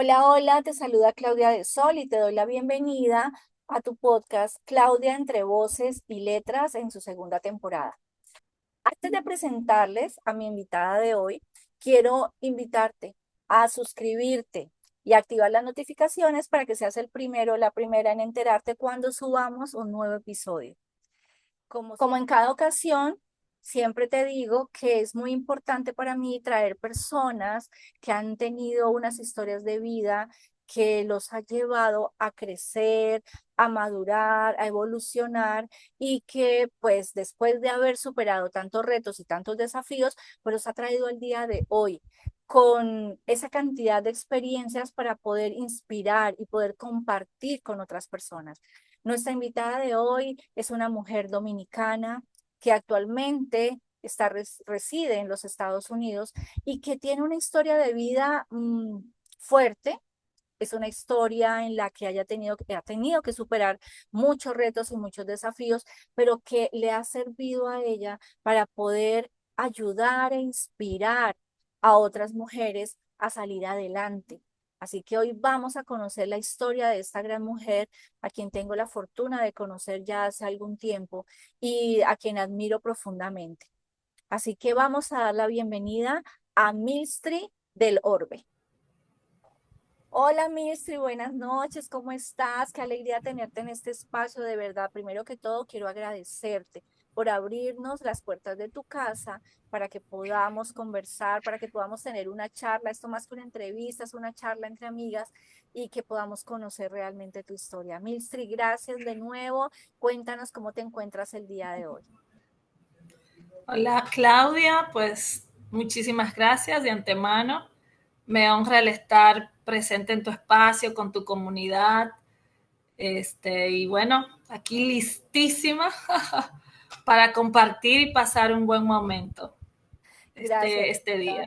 Hola, hola, te saluda Claudia de Sol y te doy la bienvenida a tu podcast Claudia entre voces y letras en su segunda temporada. Antes de presentarles a mi invitada de hoy, quiero invitarte a suscribirte y activar las notificaciones para que seas el primero o la primera en enterarte cuando subamos un nuevo episodio. Como en cada ocasión, siempre te digo que es muy importante para mí traer personas que han tenido unas historias de vida que los ha llevado a crecer, a madurar, a evolucionar y que pues después de haber superado tantos retos y tantos desafíos, pues los ha traído al día de hoy con esa cantidad de experiencias para poder inspirar y poder compartir con otras personas. Nuestra invitada de hoy es una mujer dominicana que actualmente reside en los Estados Unidos y que tiene una historia de vida fuerte. Es una historia en la que ha tenido que superar muchos retos y muchos desafíos, pero que le ha servido a ella para poder ayudar e inspirar a otras mujeres a salir adelante. Así que hoy vamos a conocer la historia de esta gran mujer, a quien tengo la fortuna de conocer ya hace algún tiempo y a quien admiro profundamente. Así que vamos a dar la bienvenida a Milstri del Orbe. Hola, Mirstri, buenas noches, ¿cómo estás? Qué alegría tenerte en este espacio, de verdad. Primero que todo, quiero agradecerte por abrirnos las puertas de tu casa para que podamos conversar, para que podamos tener una charla, esto más que una entrevista, es una charla entre amigas y que podamos conocer realmente tu historia. Mirstri, gracias de nuevo. Cuéntanos cómo te encuentras el día de hoy. Hola Claudia, pues muchísimas gracias de antemano. Me honra el estar presente en tu espacio, con tu comunidad. Y bueno, aquí listísima para compartir y pasar un buen momento Gracias. este día.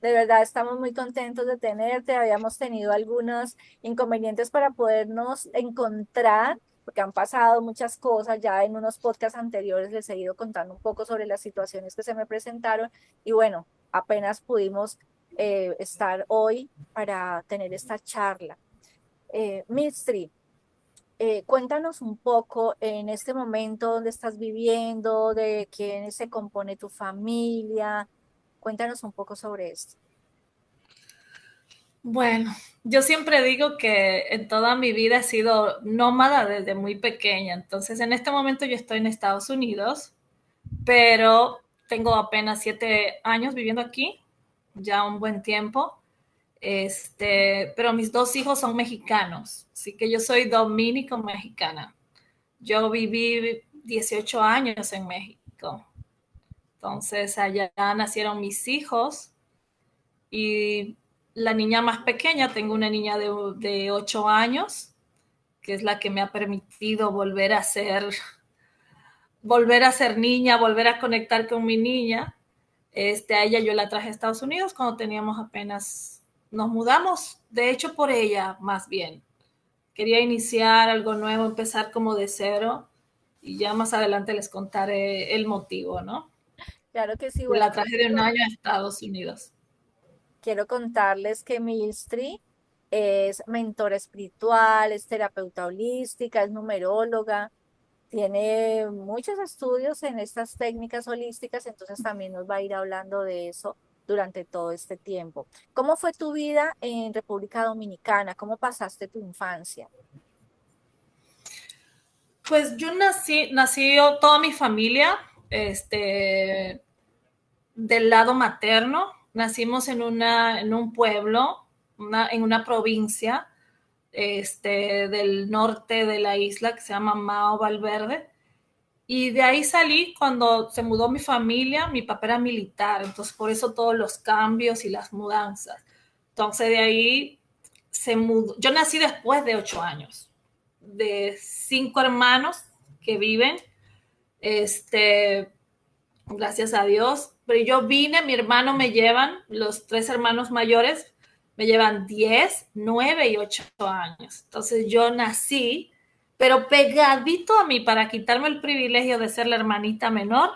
De verdad, estamos muy contentos de tenerte. Habíamos tenido algunos inconvenientes para podernos encontrar, porque han pasado muchas cosas. Ya en unos podcasts anteriores les he ido contando un poco sobre las situaciones que se me presentaron. Y bueno, apenas pudimos estar hoy para tener esta charla. Mistri, cuéntanos un poco en este momento dónde estás viviendo, de quién se compone tu familia. Cuéntanos un poco sobre esto. Bueno, yo siempre digo que en toda mi vida he sido nómada desde muy pequeña. Entonces, en este momento yo estoy en Estados Unidos, pero tengo apenas 7 años viviendo aquí, ya un buen tiempo. Pero mis dos hijos son mexicanos, así que yo soy dominico-mexicana. Yo viví 18 años en México, entonces allá nacieron mis hijos y la niña más pequeña, tengo una niña de 8 años, que es la que me ha permitido volver a ser niña, volver a conectar con mi niña. A ella yo la traje a Estados Unidos cuando teníamos apenas, nos mudamos, de hecho por ella más bien. Quería iniciar algo nuevo, empezar como de cero y ya más adelante les contaré el motivo, ¿no? Claro que sí, La bueno, traje de un año a Estados Unidos. quiero contarles que Milstri es mentora espiritual, es terapeuta holística, es numeróloga, tiene muchos estudios en estas técnicas holísticas, entonces también nos va a ir hablando de eso durante todo este tiempo. ¿Cómo fue tu vida en República Dominicana? ¿Cómo pasaste tu infancia? Pues yo nací toda mi familia, este, del lado materno, nacimos en un pueblo, en una provincia, del norte de la isla que se llama Mao Valverde. Y de ahí salí cuando se mudó mi familia, mi papá era militar, entonces por eso todos los cambios y las mudanzas. Entonces de ahí se mudó. Yo nací después de 8 años, de 5 hermanos que viven, este, gracias a Dios. Pero yo vine, mi hermano me llevan, los tres hermanos mayores me llevan 10, 9 y 8 años. Entonces yo nací, pero pegadito a mí para quitarme el privilegio de ser la hermanita menor,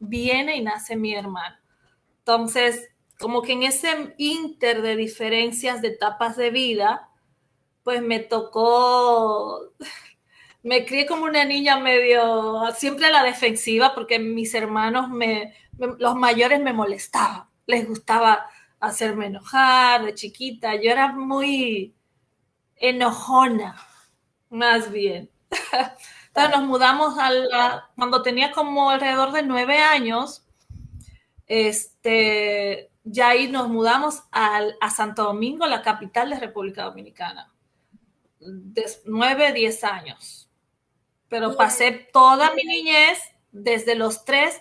viene y nace mi hermano. Entonces como que en ese inter de diferencias de etapas de vida, pues me tocó, me crié como una niña medio, siempre a la defensiva, porque mis hermanos, los mayores me molestaban, les gustaba hacerme enojar de chiquita, yo era muy enojona, más bien. Entonces Claro. nos mudamos cuando tenía como alrededor de 9 años, ya ahí nos mudamos a Santo Domingo, la capital de República Dominicana, de 9, 10 años. Pero Y pasé toda mi niñez, desde los 3,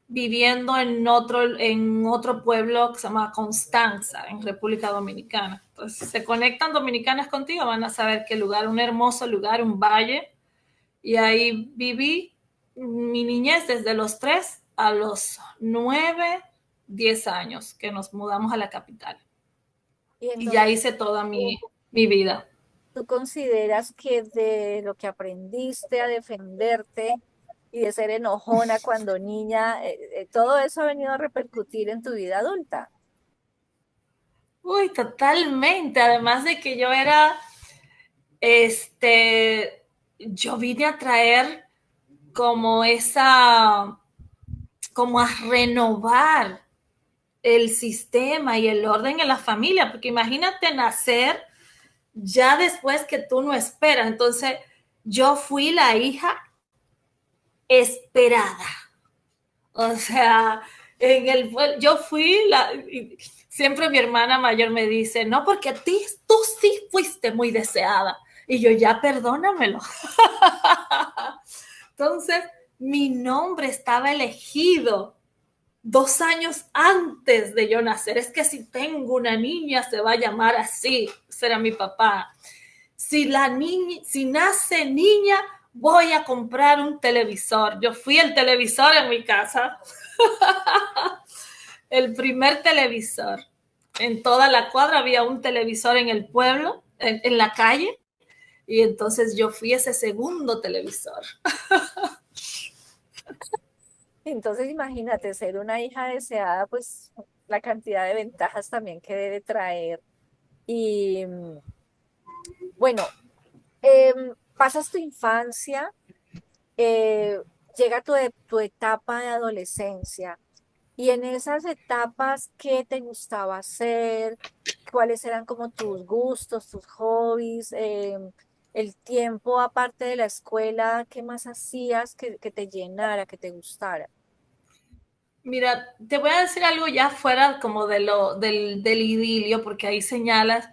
viviendo en otro pueblo que se llama Constanza, en República Dominicana. Entonces, si se conectan dominicanas contigo, van a saber qué lugar, un hermoso lugar, un valle. Y ahí viví mi niñez desde los 3 a los 9, 10 años, que nos mudamos a la capital. y Y ya entonces, hice toda mi vida. ¿tú consideras que de lo que aprendiste a defenderte y de ser enojona cuando niña, todo eso ha venido a repercutir en tu vida adulta? Uy, totalmente. Además de que yo vine a traer como como a renovar el sistema y el orden en la familia, porque imagínate nacer ya después que tú no esperas. Entonces, yo fui la hija esperada. O sea, yo fui siempre mi hermana mayor me dice, no, porque tú sí fuiste muy deseada. Y yo, ya perdónamelo. Entonces, mi nombre estaba elegido 2 años antes de yo nacer. Es que si tengo una niña, se va a llamar así. Será mi papá. Si nace niña, voy a comprar un televisor. Yo fui el televisor en mi casa, el primer televisor. En toda la cuadra había un televisor en el pueblo, en la calle, y entonces yo fui ese segundo televisor. Entonces, imagínate, ser una hija deseada, pues la cantidad de ventajas también que debe traer. Y bueno, pasas tu infancia, eh, llega tu etapa de adolescencia. Y en esas etapas, ¿qué te gustaba hacer? ¿Cuáles eran como tus gustos, tus hobbies? El tiempo aparte de la escuela, ¿qué más hacías que te llenara, que te gustara? Mira, te voy a decir algo ya fuera como del idilio, porque ahí señalas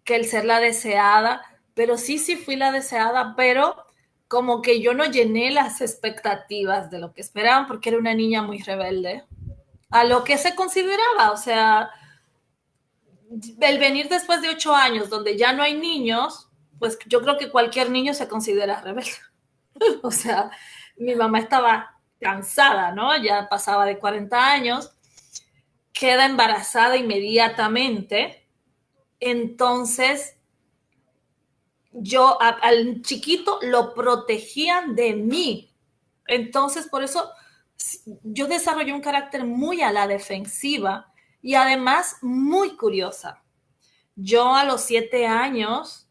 que el ser la deseada, pero sí fui la deseada, pero como que yo no llené las expectativas de lo que esperaban, porque era una niña muy rebelde a lo que se consideraba. O sea, el venir después de 8 años donde ya no hay niños, pues yo creo que cualquier niño se considera rebelde. O sea, mi mamá estaba cansada, ¿no? Ya pasaba de 40 años, queda embarazada inmediatamente. Entonces, al chiquito lo protegían de mí. Entonces, por eso yo desarrollé un carácter muy a la defensiva y además muy curiosa. Yo a los 7 años,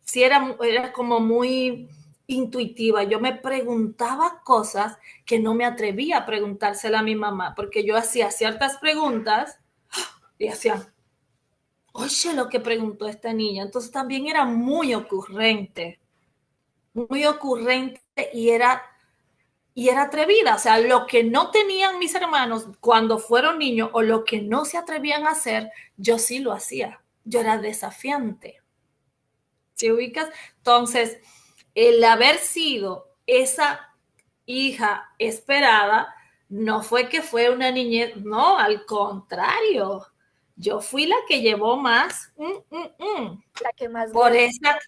sí era como muy intuitiva. Yo me preguntaba cosas que no me atrevía a preguntársela a mi mamá, porque yo hacía ciertas preguntas y hacían, oye, lo que preguntó esta niña. Entonces también era muy ocurrente y era atrevida. O sea, lo que no tenían mis hermanos cuando fueron niños o lo que no se atrevían a hacer, yo sí lo hacía. Yo era desafiante. ¿Se ubicas? Entonces, el haber sido esa hija esperada no fue que fue una niñez, no, al contrario. Yo fui la que llevó más, La que más por guerra. esa,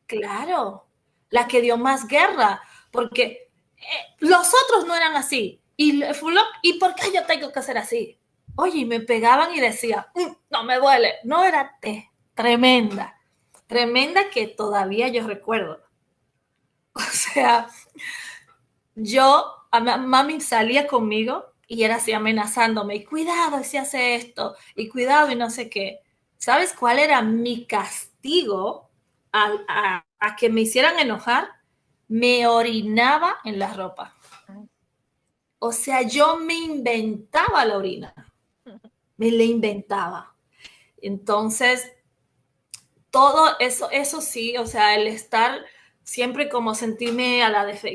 claro, la que dio más guerra, porque los otros no eran así. ¿Y por qué yo tengo que ser así? Oye, y me pegaban y decía, no me duele. No era tremenda, tremenda que todavía yo recuerdo. O sea, mami salía conmigo Y era así amenazándome, y cuidado si hace esto, y cuidado y no sé qué. ¿Sabes cuál era mi castigo a que me hicieran enojar? Me orinaba en la ropa. Ay. O sea, yo me inventaba la orina, me la inventaba. Entonces, todo eso sí, o sea, el estar siempre como sentirme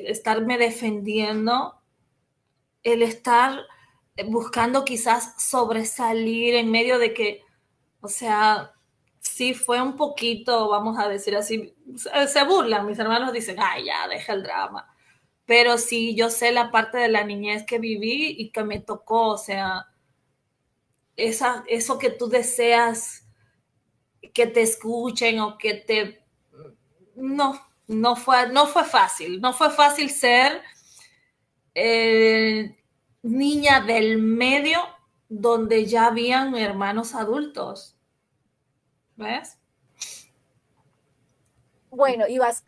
estarme defendiendo, el estar buscando quizás sobresalir en medio de que, o sea, sí fue un poquito, vamos a decir así, se burlan, mis hermanos dicen, ay, ya, deja el drama. Pero sí, yo sé la parte de la niñez que viví y que me tocó, o sea, eso que tú deseas que te escuchen o que te... No, no fue fácil, no fue fácil ser eh, niña del medio donde ya habían hermanos adultos, ¿ves? Bueno, y vas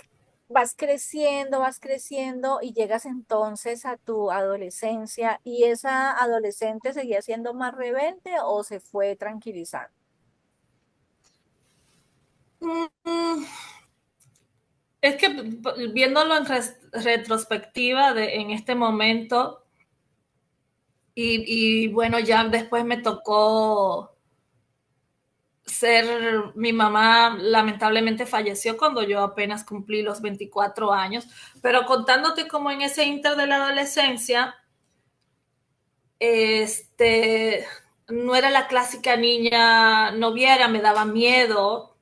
creciendo y llegas entonces a tu adolescencia y esa adolescente seguía siendo más rebelde o se fue tranquilizando. Mm, es que viéndolo en retrospectiva en este momento, y bueno, ya después me tocó mi mamá lamentablemente falleció cuando yo apenas cumplí los 24 años, pero contándote como en ese inter de la adolescencia, este, no era la clásica niña noviera, me daba miedo,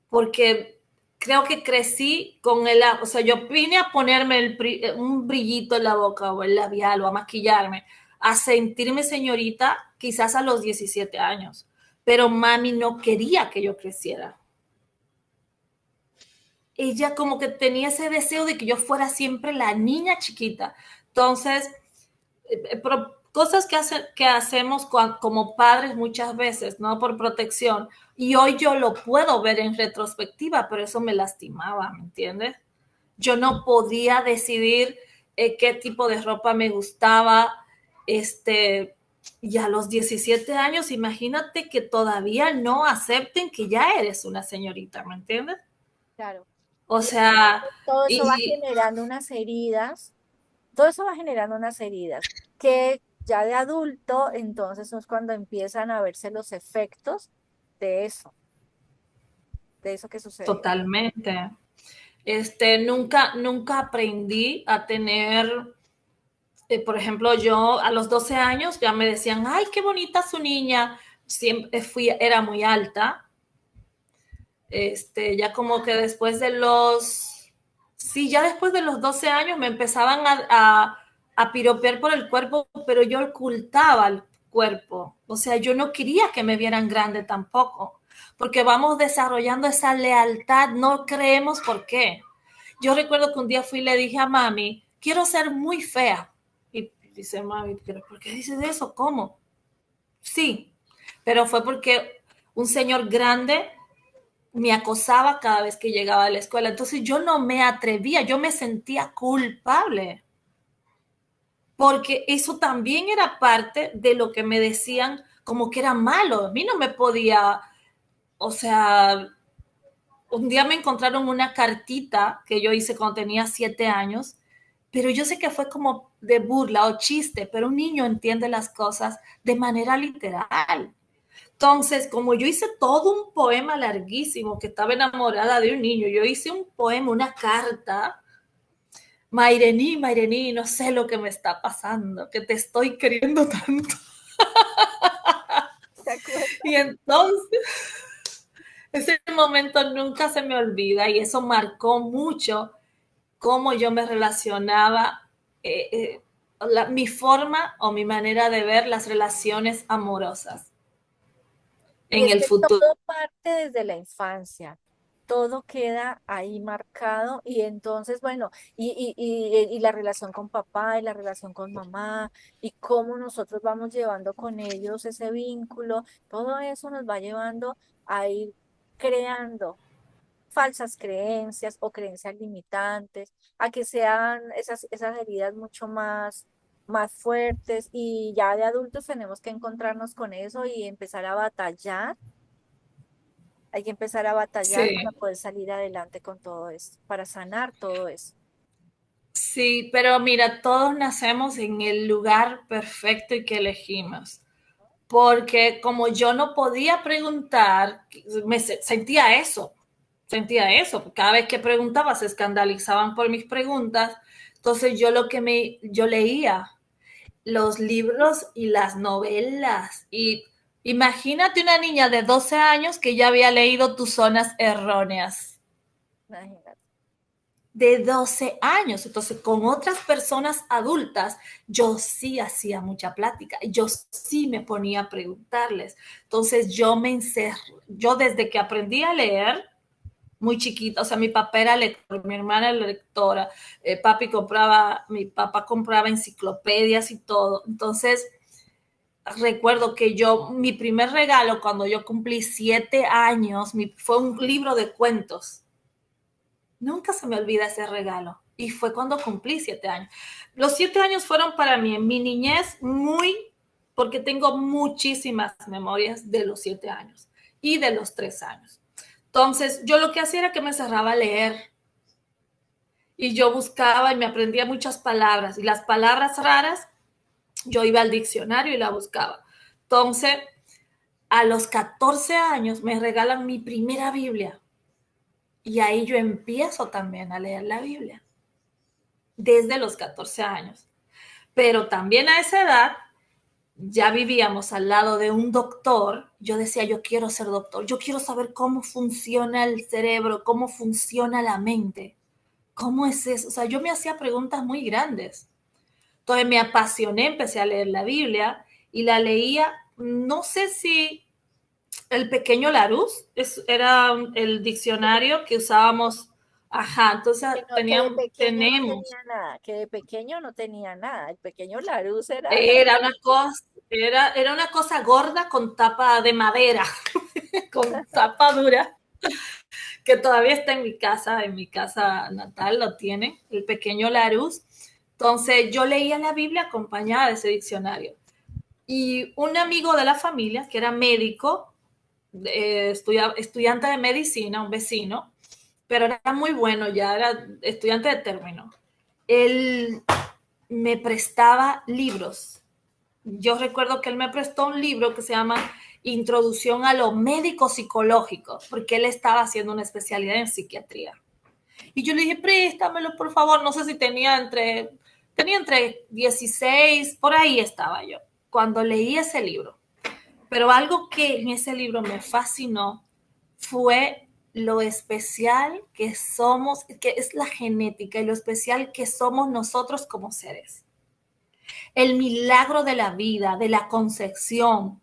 porque creo que crecí con o sea, yo vine a ponerme un brillito en la boca o el labial o a maquillarme, a sentirme señorita quizás a los 17 años, pero mami no quería que yo creciera. Ella como que tenía ese deseo de que yo fuera siempre la niña chiquita. Entonces, cosas que hacemos como padres muchas veces, ¿no? Por protección. Y hoy yo lo puedo ver en retrospectiva, pero eso me lastimaba, ¿me entiendes? Yo no podía decidir qué tipo de ropa me gustaba. Y a los 17 años, imagínate que todavía no acepten que ya eres una señorita, ¿me entiendes? Claro. O Y sea, entonces todo eso va y generando unas heridas, todo eso va generando unas heridas que ya de adulto, entonces es cuando empiezan a verse los efectos de de eso que sucedió. totalmente. Nunca aprendí a tener, por ejemplo, yo a los 12 años ya me decían, ay, qué bonita su niña. Siempre era muy alta. Ya como que sí, ya después de los 12 años me empezaban a piropear por el cuerpo, pero yo ocultaba el cuerpo. O sea, yo no quería que me vieran grande tampoco, porque vamos desarrollando esa lealtad, no creemos por qué. Yo recuerdo que un día fui y le dije a mami, quiero ser muy fea. Y dice mami, ¿pero por qué dices eso? ¿Cómo? Sí, pero fue porque un señor grande me acosaba cada vez que llegaba a la escuela. Entonces yo no me atrevía, yo me sentía culpable, porque eso también era parte de lo que me decían como que era malo. A mí no me podía, o sea, un día me encontraron una cartita que yo hice cuando tenía 7 años, pero yo sé que fue como de burla o chiste, pero un niño entiende las cosas de manera literal. Entonces, como yo hice todo un poema larguísimo, que estaba enamorada de un niño, yo hice un poema, una carta, Mairení, Mairení, no sé lo que me está pasando, que te estoy queriendo tanto. ¿Te acuerdas? Y entonces, ese momento nunca se me olvida y eso marcó mucho cómo yo me relacionaba, eh, eh, mi forma o mi manera de ver las relaciones amorosas Y en es el que futuro. todo parte desde la infancia, todo queda ahí marcado y entonces, bueno, y la relación con papá y la relación con mamá y cómo nosotros vamos llevando con ellos ese vínculo, todo eso nos va llevando a ir creando falsas creencias o creencias limitantes, a que sean esas heridas mucho más. más fuertes y ya de adultos tenemos que encontrarnos con eso y empezar a batallar. Hay que empezar a batallar para Sí, poder salir adelante con todo esto, para sanar todo eso. sí, pero mira, todos nacemos en el lugar perfecto y que elegimos. Porque como yo no podía preguntar, sentía eso. Cada vez que preguntaba se escandalizaban por mis preguntas. Entonces yo leía los libros y las novelas. Y imagínate una niña de 12 años que ya había leído Tus zonas erróneas. Imagínate. De 12 años. Entonces, con otras personas adultas, yo sí hacía mucha plática, yo sí me ponía a preguntarles. Entonces, yo me encerré, yo desde que aprendí a leer, muy chiquita, o sea, mi papá era lector, mi hermana era lectora, mi papá compraba enciclopedias y todo. Entonces, recuerdo que mi primer regalo cuando yo cumplí 7 años, fue un libro de cuentos. Nunca se me olvida ese regalo. Y fue cuando cumplí 7 años. Los 7 años fueron para mí en mi niñez porque tengo muchísimas memorias de los 7 años y de los 3 años. Entonces, yo lo que hacía era que me cerraba a leer y yo buscaba y me aprendía muchas palabras y las palabras raras, yo iba al diccionario y la buscaba. Entonces, a los 14 años me regalan mi primera Biblia y ahí yo empiezo también a leer la Biblia desde los 14 años. Pero también a esa edad ya vivíamos al lado de un doctor. Yo decía, yo quiero ser doctor, yo quiero saber cómo funciona el cerebro, cómo funciona la mente, cómo es eso. O sea, yo me hacía preguntas muy grandes. Entonces me apasioné, empecé a leer la Biblia y la leía, no sé si el pequeño Larousse era el diccionario que usábamos. Ajá, entonces Que de pequeño no tenemos. tenía nada, que de pequeño no tenía nada. El pequeño Larus era, Era una cosa gorda con tapa de madera, con tapa dura, que todavía está en mi casa natal lo tiene, el pequeño Larousse. Entonces yo leía la Biblia acompañada de ese diccionario. Y un amigo de la familia, que era médico, estudiante de medicina, un vecino, pero era muy bueno, ya era estudiante de término. Él me prestaba libros. Yo recuerdo que él me prestó un libro que se llama Introducción a lo médico psicológico, porque él estaba haciendo una especialidad en psiquiatría. Y yo le dije, préstamelo, por favor. No sé si tenía entre 16, por ahí estaba yo, cuando leí ese libro. Pero algo que en ese libro me fascinó fue lo especial que somos, que es la genética y lo especial que somos nosotros como seres. El milagro de la vida, de la concepción,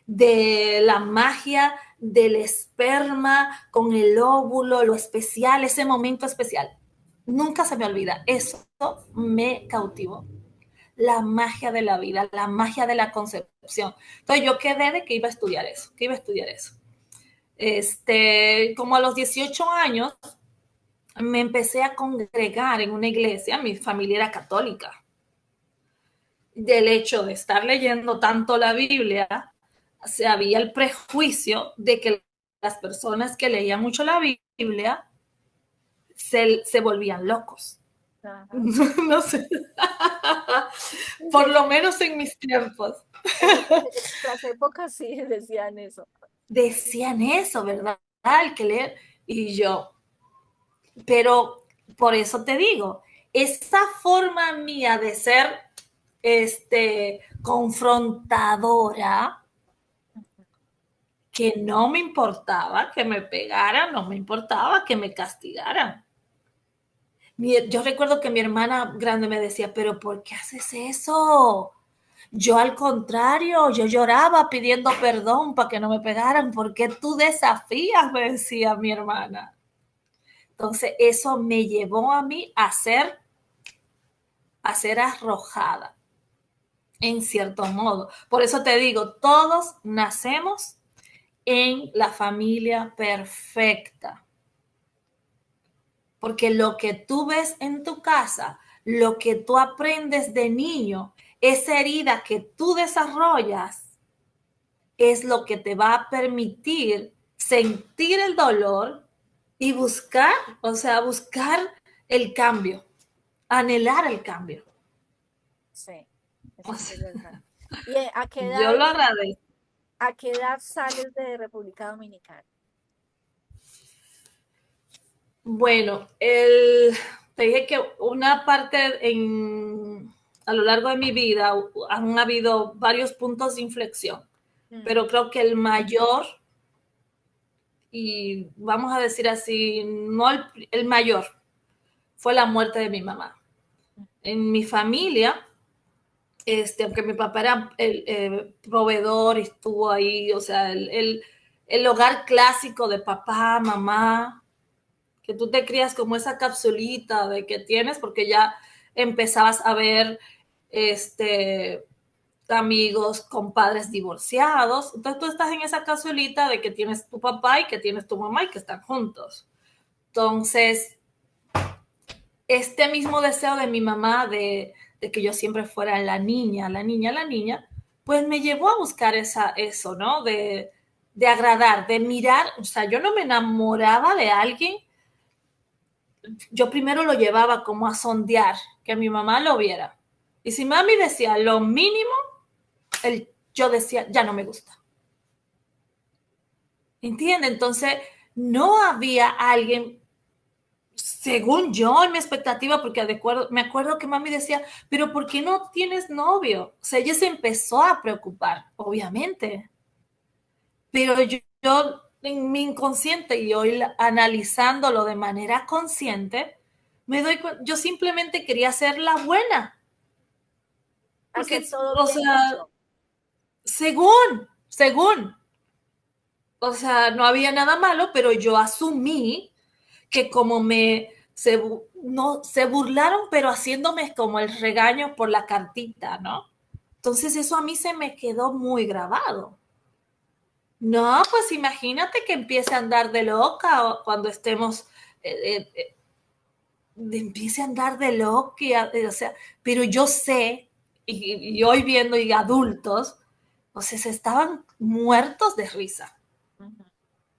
de la magia del esperma con el óvulo, lo especial, ese momento especial. Nunca se me olvida, eso me cautivó. La magia de la vida, la magia de la concepción. Entonces yo quedé de que iba a estudiar eso, que iba a estudiar eso. Como a los 18 años me empecé a congregar en una iglesia, mi familia era católica. Del hecho de estar leyendo tanto la Biblia, se había el prejuicio de que las personas que leían mucho la Biblia se volvían locos. ajá, No sé, por lo menos en mis tiempos. en nuestras épocas sí decían eso. Decían eso, ¿verdad? El que leer. Y yo, pero por eso te digo, esa forma mía de ser confrontadora, que no me importaba que me pegaran, no me importaba que me castigaran. Yo recuerdo que mi hermana grande me decía, pero ¿por qué haces eso? Yo al contrario, yo lloraba pidiendo perdón para que no me pegaran. ¿Por qué tú desafías? Me decía mi hermana. Entonces eso me llevó a mí a ser arrojada, en cierto modo. Por eso te digo, todos nacemos en la familia perfecta. Porque lo que tú ves en tu casa, lo que tú aprendes de niño, esa herida que tú desarrollas, es lo que te va a permitir sentir el dolor y buscar, o sea, buscar el cambio, anhelar el cambio. Sí, O eso sí es sea, verdad. ¿Y yo lo agradezco. a qué edad sales de República Dominicana? Bueno, te dije que una parte a lo largo de mi vida han habido varios puntos de inflexión, Mm, pero creo que el mayor, y vamos a decir así, no el mayor, fue la muerte de mi mamá. mm, En mi familia, aunque mi papá era el proveedor y estuvo ahí, o sea, el hogar clásico de papá, mamá, que tú te crías como esa capsulita de que tienes, porque ya empezabas a ver este, amigos con padres divorciados. Entonces tú estás en esa capsulita de que tienes tu papá y que tienes tu mamá y que están juntos. Entonces, este mismo deseo de mi mamá de que yo siempre fuera la niña, la niña, la niña, pues me llevó a buscar eso, ¿no? De agradar, de mirar, o sea, yo no me enamoraba de alguien, yo primero lo llevaba como a sondear, que mi mamá lo viera. Y si mami decía lo mínimo, yo decía, ya no me gusta. ¿Entiendes? Entonces, no había alguien, según yo, en mi expectativa, porque me acuerdo que mami decía, pero ¿por qué no tienes novio? O sea, ella se empezó a preocupar, obviamente. Pero yo en mi inconsciente y hoy analizándolo de manera consciente, me doy cuenta, yo simplemente quería ser la buena, hacer porque, todo o bien sea, hecho. según, o sea, no había nada malo, pero yo asumí que como no, se burlaron, pero haciéndome como el regaño por la cartita, ¿no? Entonces eso a mí se me quedó muy grabado. No, pues imagínate que empiece a andar de loca cuando estemos, empiece a andar de loca, o sea, pero yo sé, y hoy viendo y adultos, o sea, se estaban muertos de risa, Ujú.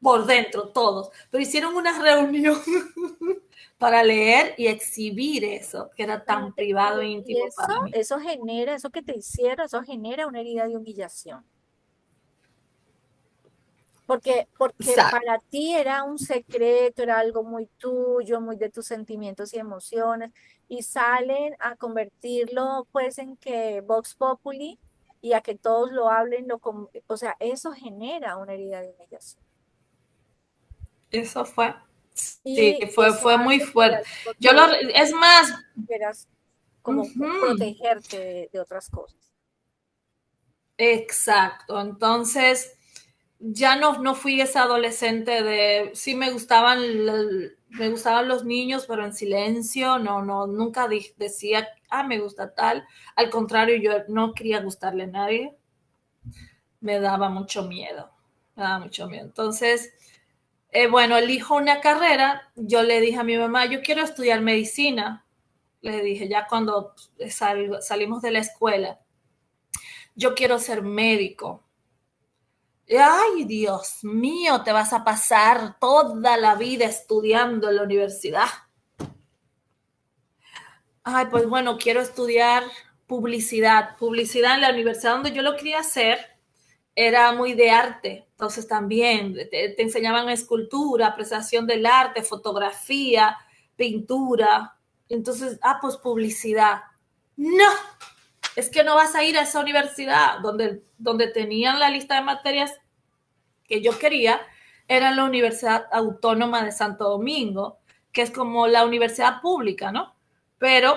por dentro todos, pero hicieron una reunión para leer y exhibir eso, que era tan privado e Y íntimo para mí. eso genera, eso que te hicieron, eso genera una herida de humillación. Porque Exacto. para ti era un secreto, era algo muy tuyo, muy de tus sentimientos y emociones, y salen a convertirlo pues en que Vox Populi y a que todos lo hablen, o sea, eso genera una herida de humillación. Eso fue, sí, Y eso fue muy hace que al fuerte. mismo Yo lo, tiempo es más, quieras como uh-huh, protegerte de otras cosas. exacto. Entonces, ya no fui esa adolescente de, sí me gustaban los niños, pero en silencio, nunca decía, me gusta tal. Al contrario, yo no quería gustarle a nadie, me daba mucho miedo, me daba mucho miedo. Entonces, bueno, elijo una carrera, yo le dije a mi mamá, yo quiero estudiar medicina, le dije, ya cuando salimos de la escuela, yo quiero ser médico. Ay, Dios mío, te vas a pasar toda la vida estudiando en la universidad. Ay, pues bueno, quiero estudiar publicidad. Publicidad en la universidad donde yo lo quería hacer era muy de arte. Entonces también te enseñaban escultura, apreciación del arte, fotografía, pintura. Entonces, pues publicidad. No, es que no vas a ir a esa universidad donde tenían la lista de materias que yo quería, era la Universidad Autónoma de Santo Domingo, que es como la universidad pública, ¿no? Pero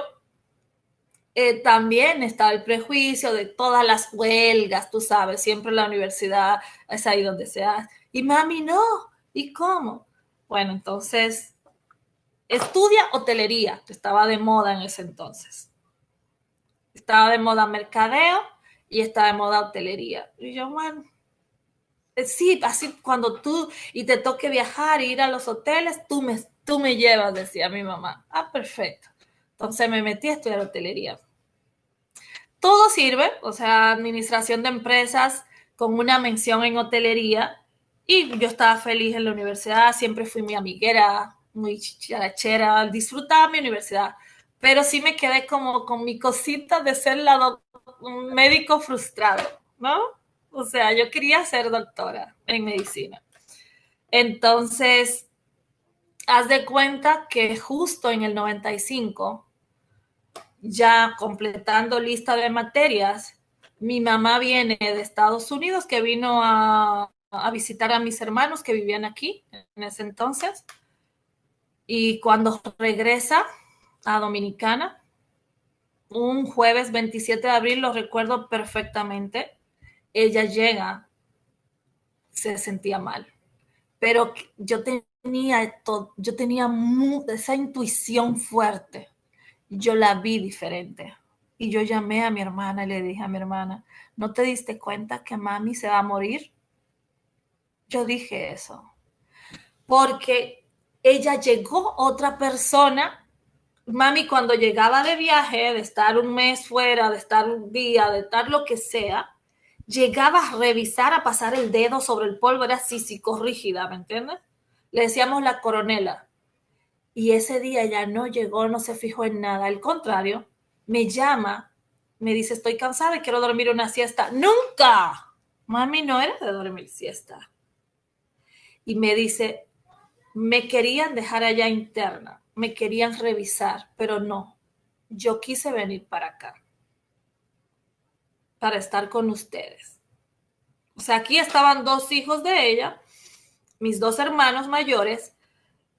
también estaba el prejuicio de todas las huelgas, tú sabes, siempre la universidad es ahí donde se hace. Y mami, no, ¿y cómo? Bueno, entonces, estudia hotelería, que estaba de moda en ese entonces. Estaba de moda mercadeo y estaba de moda hotelería. Y yo, bueno, sí, así cuando y te toque viajar e ir a los hoteles, tú me llevas, decía mi mamá. Perfecto. Entonces me metí a estudiar hotelería. Todo sirve, o sea, administración de empresas con una mención en hotelería. Y yo estaba feliz en la universidad, siempre fui muy amiguera, muy chicharachera, disfrutaba mi universidad. Pero sí me quedé como con mi cosita de ser un médico frustrado, ¿no? O sea, yo quería ser doctora en medicina. Entonces, haz de cuenta que justo en el 95, ya completando lista de materias, mi mamá viene de Estados Unidos, que vino a visitar a mis hermanos que vivían aquí en ese entonces. Y cuando regresa a Dominicana, un jueves 27 de abril, lo recuerdo perfectamente, ella llega, se sentía mal. Pero yo tenía esa intuición fuerte. Yo la vi diferente. Y yo llamé a mi hermana y le dije a mi hermana, ¿no te diste cuenta que mami se va a morir? Yo dije eso. Porque ella llegó otra persona. Mami, cuando llegaba de viaje, de estar un mes fuera, de estar un día, de estar lo que sea, llegaba a revisar, a pasar el dedo sobre el polvo, era así, psicorrígida, ¿me entiendes? Le decíamos la coronela. Y ese día ya no llegó, no se fijó en nada. Al contrario, me llama, me dice, estoy cansada y quiero dormir una siesta. ¡Nunca! Mami no era de dormir siesta. Y me dice, me querían dejar allá interna, me querían revisar, pero no. Yo quise venir para acá, para estar con ustedes. O sea, aquí estaban dos hijos de ella, mis dos hermanos mayores,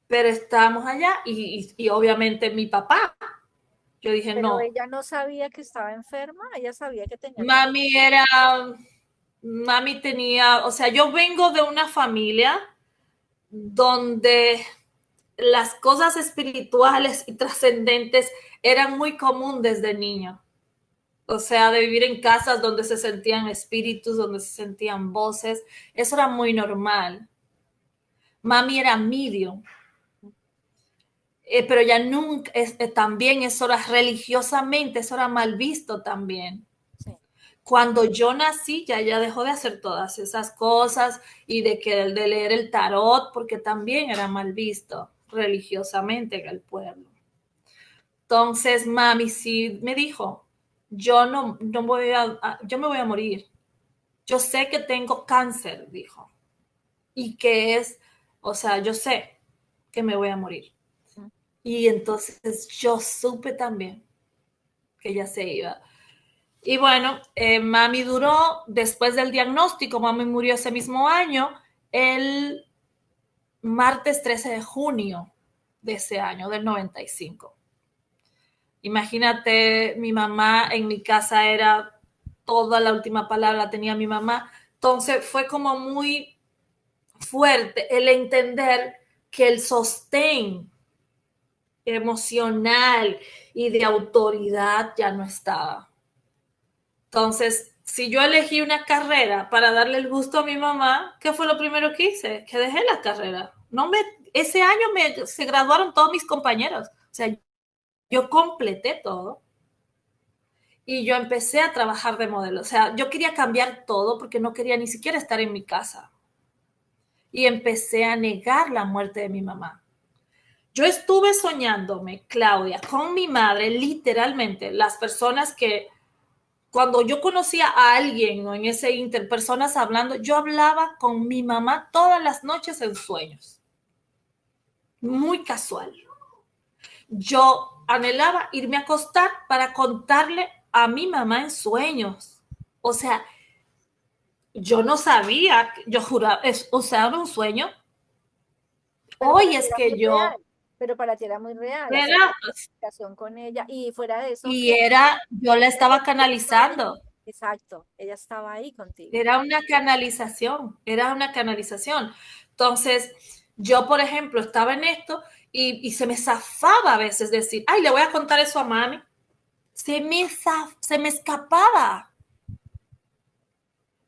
pero estábamos allá y obviamente mi papá. Yo dije, Pero no, ella no sabía que estaba enferma, ella sabía que tenía que... mami era, mami tenía, o sea, yo vengo de una familia donde las cosas espirituales y trascendentes eran muy común desde niño. O sea, de vivir en casas donde se sentían espíritus, donde se sentían voces, eso era muy normal. Mami era medium, pero ya nunca, también eso era religiosamente, eso era mal visto también. Sí. Cuando yo nací, ya dejó de hacer todas esas cosas y de leer el tarot, porque también era mal visto religiosamente en el pueblo. Entonces, mami sí me dijo, yo me voy a morir. Yo sé que tengo cáncer, dijo, y que es, o sea, yo sé que me voy a morir. Y entonces yo supe también que ella se iba. Y bueno, mami duró, después del diagnóstico, mami murió ese mismo año, el martes 13 de junio de ese año, del 95. Imagínate, mi mamá en mi casa era toda la última palabra, la tenía mi mamá. Entonces fue como muy fuerte el entender que el sostén emocional y de autoridad ya no estaba. Entonces, si yo elegí una carrera para darle el gusto a mi mamá, ¿qué fue lo primero que hice? Que dejé la carrera. Ese año se graduaron todos mis compañeros. O sea, yo completé todo y yo empecé a trabajar de modelo. O sea, yo quería cambiar todo porque no quería ni siquiera estar en mi casa. Y empecé a negar la muerte de mi mamá. Yo estuve soñándome, Claudia, con mi madre, literalmente, las personas que cuando yo conocía a alguien o en ese inter, personas hablando, yo hablaba con mi mamá todas las noches en sueños. Muy casual. Yo anhelaba irme a acostar para contarle a mi mamá en sueños. O sea, yo no sabía, yo juraba, o sea, era un sueño. Pero para Hoy ti es era muy que yo, real, pero para ti era muy real hacer era, comunicación con ella y fuera de eso, y era, yo la ella estaba ella estaba ahí. canalizando. Exacto, ella estaba ahí contigo. Era una canalización, era una canalización. Entonces, yo, por ejemplo, estaba en esto y se me zafaba a veces decir, ay, le voy a contar eso a mami. Se me escapaba.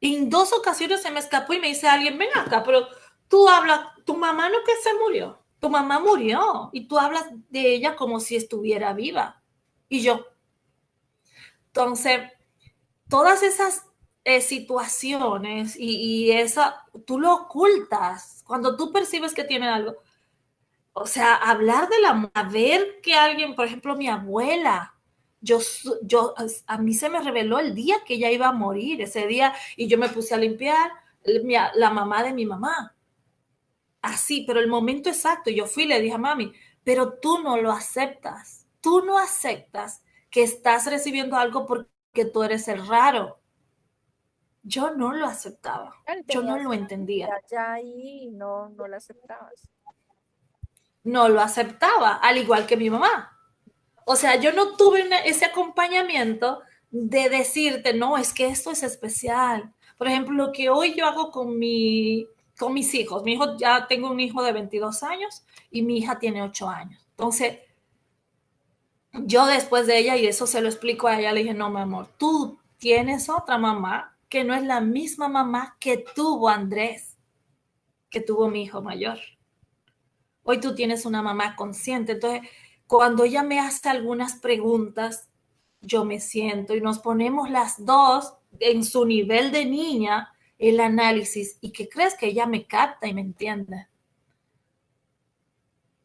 En dos ocasiones se me escapó y me dice alguien, ven acá, pero tú hablas, tu mamá no que se murió, tu mamá murió y tú hablas de ella como si estuviera viva. Y yo, entonces, todas esas situaciones y esa, tú lo ocultas. Cuando tú percibes que tiene algo, o sea, hablar de la, a ver que alguien, por ejemplo, mi abuela, yo, yo, a mí se me reveló el día que ella iba a morir, ese día, y yo me puse a limpiar la mamá de mi mamá. Así, pero el momento exacto, yo fui y le dije a mami, pero tú no lo aceptas, tú no aceptas que estás recibiendo algo porque tú eres el raro. Yo no lo aceptaba, Claro, yo no tenías lo una entendía, realidad ya ahí y no la aceptabas. no lo aceptaba, al igual que mi mamá. O sea, yo no tuve ese acompañamiento de decirte, no, es que esto es especial. Por ejemplo, lo que hoy yo hago con mis hijos. Mi hijo, ya tengo un hijo de 22 años y mi hija tiene 8 años. Entonces, yo después de ella, y eso se lo explico a ella, le dije, no, mi amor, tú tienes otra mamá que no es la misma mamá que tuvo Andrés, que tuvo mi hijo mayor. Hoy tú tienes una mamá consciente. Entonces, cuando ella me hace algunas preguntas, yo me siento y nos ponemos las dos en su nivel de niña, el análisis, y que crees que ella me capta y me entiende.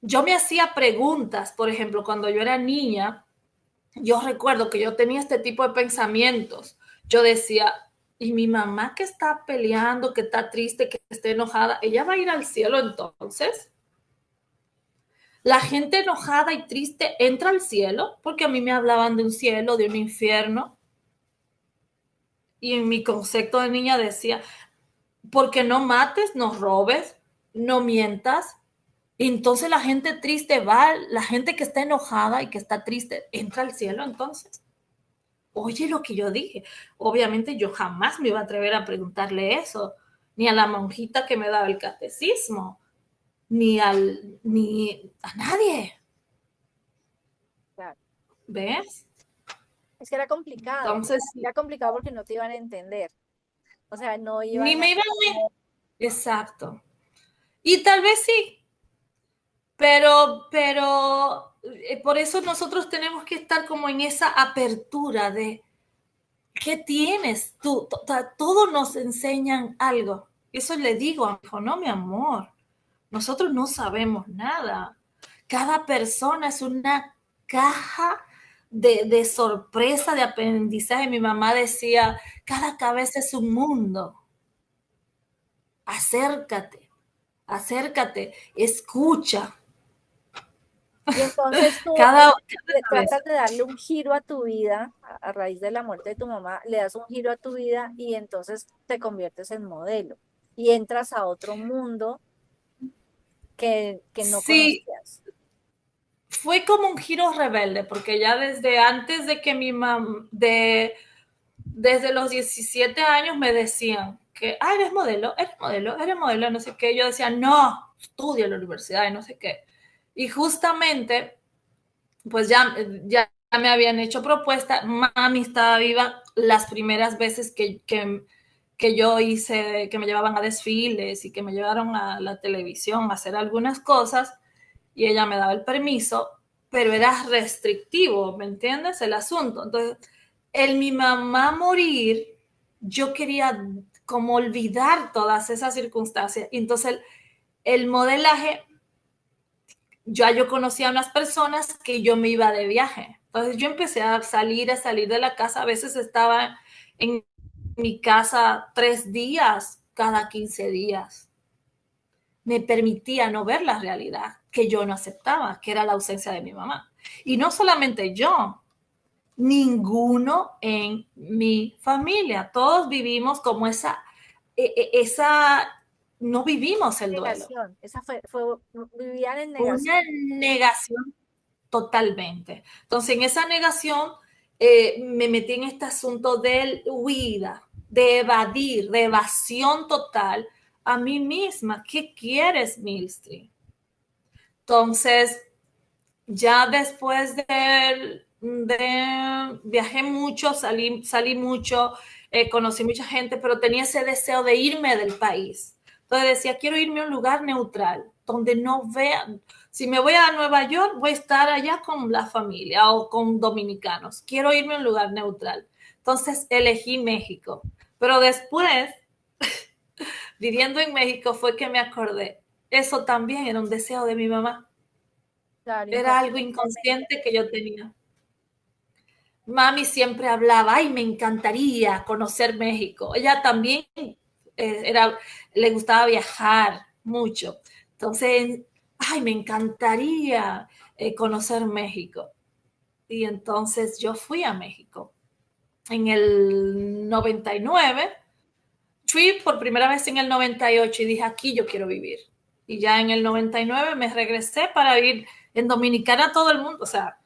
Yo me hacía preguntas, por ejemplo, cuando yo era niña, yo recuerdo que yo tenía este tipo de pensamientos. Yo decía, ¿y mi mamá que está peleando, que está triste, que está enojada, ella va a ir al cielo entonces? La gente enojada y triste entra al cielo, porque a mí me hablaban de un cielo, de un infierno, y en mi concepto de niña decía, porque no mates, no robes, no mientas. Y entonces la gente triste va, la gente que está enojada y que está triste, entra al cielo entonces. Oye lo que yo dije. Obviamente yo jamás me iba a atrever a preguntarle eso, ni a la monjita que me daba el catecismo, ni a nadie. Claro. ¿Ves? Es que Entonces, era complicado porque no te iban a entender, o sea, no ni iban a... me iba a... Exacto. Y tal vez sí, pero por eso nosotros tenemos que estar como en esa apertura de qué tienes tú. Todos nos enseñan algo. Eso le digo a mi hijo, no, mi amor, nosotros no sabemos nada. Cada persona es una caja de sorpresa, de aprendizaje. Mi mamá decía, cada cabeza es un mundo. Acércate, acércate, escucha. Y entonces tú Cada tratas cabeza. de darle un giro a tu vida a raíz de la muerte de tu mamá, le das un giro a tu vida y entonces te conviertes en modelo y entras a otro mundo que no Sí, conocías. fue como un giro rebelde, porque ya desde antes de que mi mamá, desde los 17 años me decían que, ah, eres modelo, no sé qué. Yo decía, no, estudia en la universidad y no sé qué. Y justamente, pues ya me habían hecho propuesta, mami estaba viva las primeras veces que yo hice, que me llevaban a desfiles y que me llevaron a la televisión a hacer algunas cosas y ella me daba el permiso, pero era restrictivo, ¿me entiendes? El asunto. Entonces, el mi mamá morir, yo quería como olvidar todas esas circunstancias. Y entonces el modelaje, yo conocía a unas personas que yo me iba de viaje. Entonces yo empecé a salir de la casa. A veces estaba en mi casa 3 días cada 15 días. Me permitía no ver la realidad que yo no aceptaba, que era la ausencia de mi mamá. Y no solamente yo, ninguno en mi familia. Todos vivimos como esa no vivimos el duelo. Negación, esa vivían en Una negación. negación totalmente. Entonces, en esa negación me metí en este asunto de huida, de evadir, de evasión total a mí misma. ¿Qué quieres, Milstri? Entonces, ya después viajé mucho, salí mucho, conocí mucha gente, pero tenía ese deseo de irme del país. Entonces decía, quiero irme a un lugar neutral, donde no vean, o Si me voy a Nueva York, voy a estar allá con la familia o con dominicanos. Quiero irme a un lugar neutral. Entonces elegí México. Pero después, viviendo en México, fue que me acordé. Eso también era un deseo de mi mamá. Claro, Era algo inconscientemente. inconsciente que yo tenía. Mami siempre hablaba, ay, me encantaría conocer México. Ella también era, le gustaba viajar mucho. Entonces, ay, me encantaría conocer México. Y entonces yo fui a México. En el 99, fui por primera vez en el 98 y dije, aquí yo quiero vivir. Y ya en el 99 me regresé para vivir en Dominicana todo el mundo. O sea,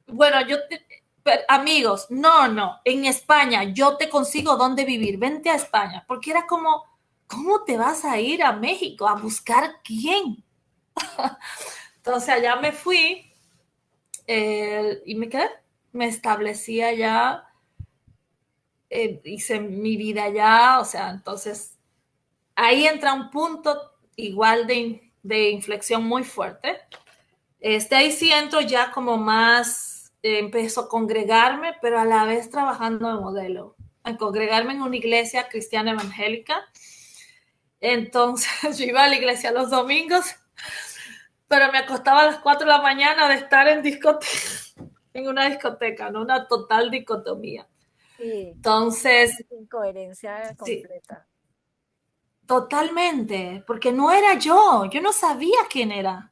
bueno, amigos, no, en España yo te consigo dónde vivir, vente a España, porque era como, ¿cómo te vas a ir a México a buscar quién? Entonces allá me fui y me quedé, me establecí allá, hice mi vida allá, o sea, entonces ahí entra un punto igual de inflexión muy fuerte. Ahí sí entro ya como más, empiezo a congregarme, pero a la vez trabajando de modelo, a congregarme en una iglesia cristiana evangélica. Entonces yo iba a la iglesia los domingos, pero me acostaba a las 4 de la mañana de estar en discoteca, en una discoteca, ¿no? Una total dicotomía. Sí, Entonces, incoherencia sí, completa. totalmente, porque no era yo no sabía quién era.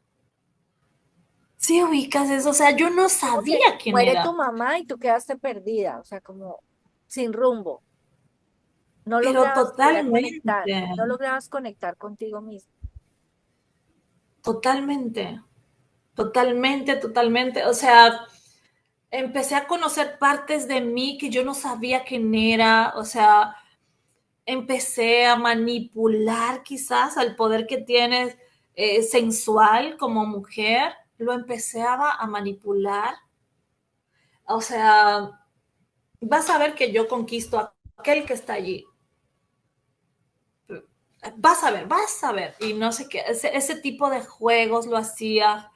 Sí, ubicas eso, o sea, yo no Como que sabía quién muere tu era, mamá y tú quedaste perdida, o sea, como sin rumbo. No pero lograbas volver a conectar, totalmente. no lograbas conectar contigo mismo. Totalmente, totalmente, totalmente. O sea, empecé a conocer partes de mí que yo no sabía quién era. O sea, empecé a manipular quizás al poder que tienes sensual como mujer. Lo empecé a manipular. O sea, vas a ver que yo conquisto a aquel que está allí. Vas a ver. Y no sé qué, ese tipo de juegos lo hacía.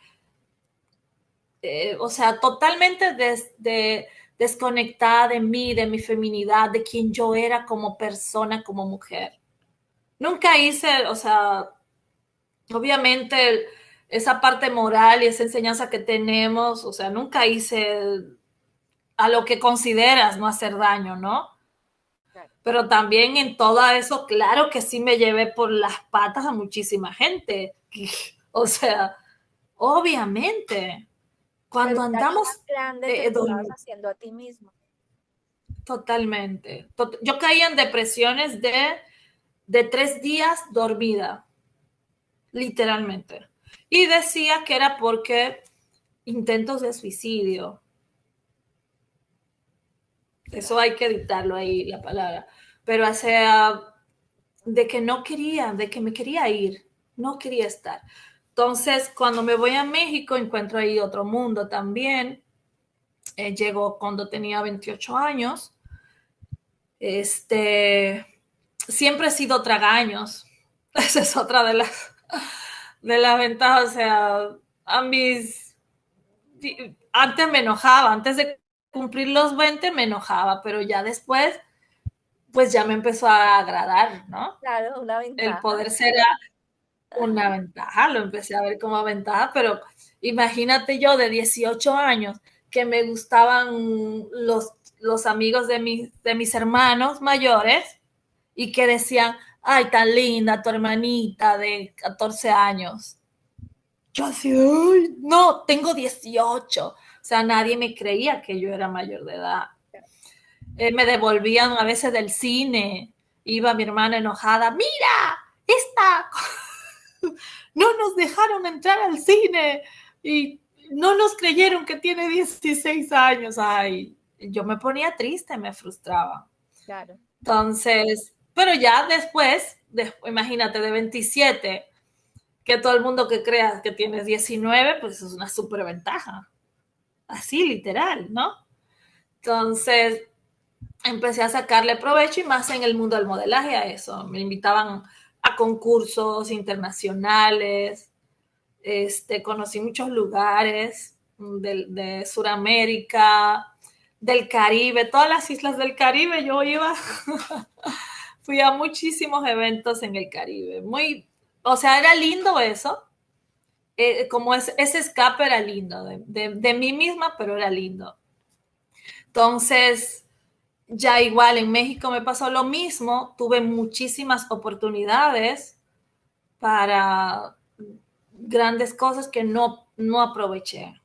O sea, totalmente desconectada de mí, de mi feminidad, de quién yo era como persona, como mujer. Nunca hice, o sea, obviamente esa parte moral y esa enseñanza que tenemos, o sea, nunca hice a lo que consideras no hacer daño, ¿no? Claro. Pero también en todo eso, claro que sí me llevé por las patas a muchísima gente. O sea, obviamente, Pero cuando ya lo más andamos grande te lo estabas dormidos, haciendo a ti mismo. totalmente. Yo caía en depresiones de 3 días dormida, literalmente. Y decía que era porque intentos de suicidio. Eso hay que editarlo ahí, la palabra. Pero o sea, de que no quería, de que me quería ir, no quería estar. Entonces, cuando me voy a México, encuentro ahí otro mundo también. Llego cuando tenía 28 años. Siempre he sido tragaños. Esa es otra de las ventajas. O sea, a mis, antes me enojaba, antes de cumplir los 20 me enojaba, pero ya después, pues ya me empezó a agradar, ¿no? Claro, una El ventaja. poder ser una ventaja, lo empecé a ver como ventaja, pero imagínate yo de 18 años que me gustaban los amigos de mis hermanos mayores y que decían, ay, tan linda tu hermanita de 14 años. Yo así, ay, no, tengo 18. O sea, nadie me creía que yo era mayor de edad. Me devolvían a veces del cine. Iba mi hermana enojada, mira, esta, no nos dejaron entrar al cine y no nos creyeron que tiene 16 años. Ay, yo me ponía triste, me frustraba. Claro. Entonces, pero ya después, imagínate, de 27 que todo el mundo que crea que tienes 19 pues es una súper ventaja. Así, literal, ¿no? Entonces, empecé a sacarle provecho y más en el mundo del modelaje a eso. Me invitaban a concursos internacionales, Conocí muchos lugares de Sudamérica, del Caribe, todas las islas del Caribe. Yo iba, fui a muchísimos eventos en el Caribe. O sea, era lindo eso. Como ese escape era lindo de mí misma, pero era lindo. Entonces, ya igual en México me pasó lo mismo. Tuve muchísimas oportunidades para grandes cosas que no aproveché.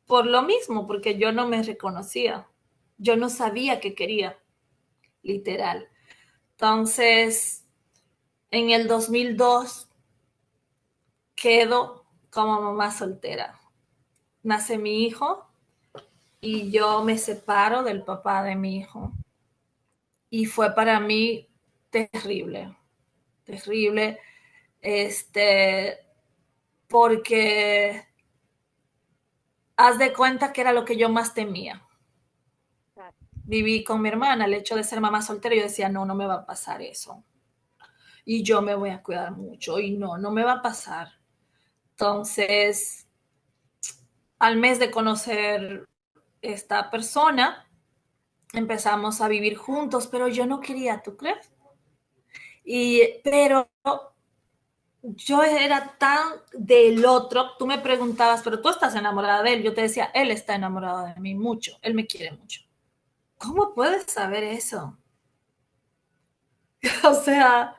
Por lo mismo, porque yo no me reconocía. Yo no sabía qué quería, literal. Entonces, en el 2002 quedo como mamá soltera. Nace mi hijo y yo me separo del papá de mi hijo. Y fue para mí terrible, terrible, este, porque haz de cuenta que era lo que yo más temía. Claro. Viví con mi hermana el hecho de ser mamá soltera y yo decía, no, no me va a pasar eso. Y yo me voy a cuidar mucho y no, no me va a pasar. Entonces, al mes de conocer esta persona, empezamos a vivir juntos, pero yo no quería, ¿tú crees? Pero yo era tan del otro, tú me preguntabas, pero tú estás enamorada de él, yo te decía, él está enamorado de mí mucho, él me quiere mucho. ¿Cómo puedes saber eso? O sea,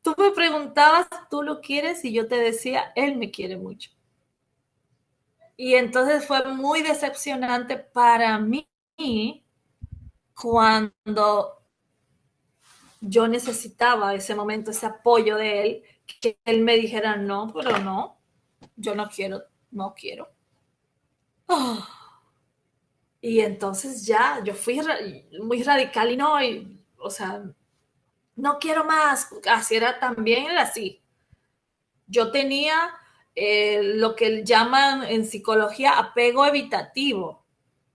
tú me preguntabas, tú lo quieres y yo te decía, él me quiere mucho. Y entonces fue muy decepcionante para mí cuando yo necesitaba ese momento, ese apoyo de él, que él me dijera, no, pero no, yo no quiero, no quiero. Oh. Y entonces ya, yo fui muy radical y no, o sea, no quiero más, así era también, era así. Yo tenía lo que llaman en psicología apego evitativo.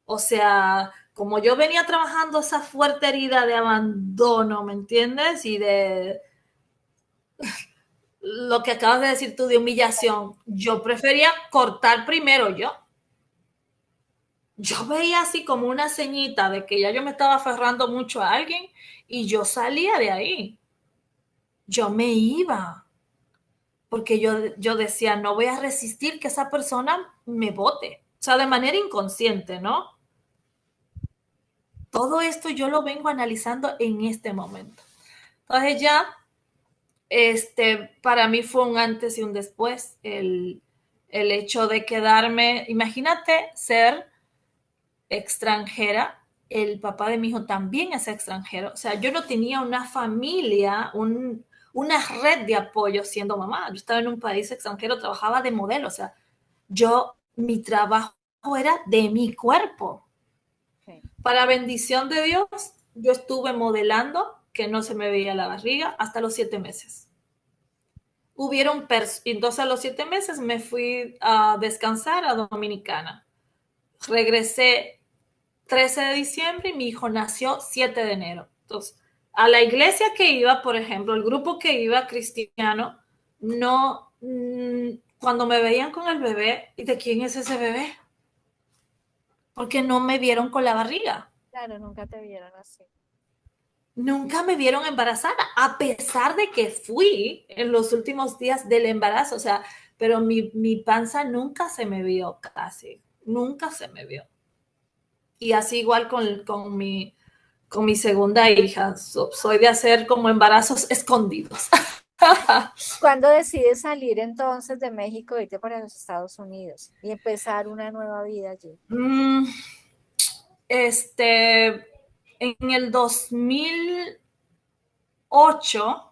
O sea, como yo venía trabajando esa fuerte herida de abandono, ¿me entiendes? Y de lo que acabas de decir tú de humillación, yo prefería cortar primero yo. Yo veía así como una ceñita de que ya yo me estaba aferrando mucho a alguien y yo salía de ahí. Yo me iba porque yo decía, no voy a resistir que esa persona me vote. O sea, de manera inconsciente, ¿no? Todo esto yo lo vengo analizando en este momento. Entonces ya, para mí fue un antes y un después el hecho de quedarme, imagínate ser extranjera, el papá de mi hijo también es extranjero, o sea, yo no tenía una familia, una red de apoyo siendo mamá, yo estaba en un país extranjero, trabajaba de modelo, o sea, mi trabajo era de mi cuerpo. Okay. Para bendición de Dios, yo estuve modelando, que no se me veía la barriga, hasta los 7 meses. Entonces a los 7 meses me fui a descansar a Dominicana. Regresé 13 de diciembre y mi hijo nació 7 de enero. Entonces, a la iglesia que iba, por ejemplo, el grupo que iba cristiano, no, cuando me veían con el bebé, ¿y de quién es ese bebé? Porque no me vieron con la barriga. Claro, nunca te vieron así. Nunca me vieron embarazada, a pesar de que fui en los últimos días del embarazo, o sea, pero mi panza nunca se me vio casi, nunca se me vio. Y así igual con mi segunda hija, soy de hacer como embarazos escondidos. ¿Cuándo decides salir entonces de México e irte para los Estados Unidos y empezar una nueva vida allí? Mm, este, en el 2008,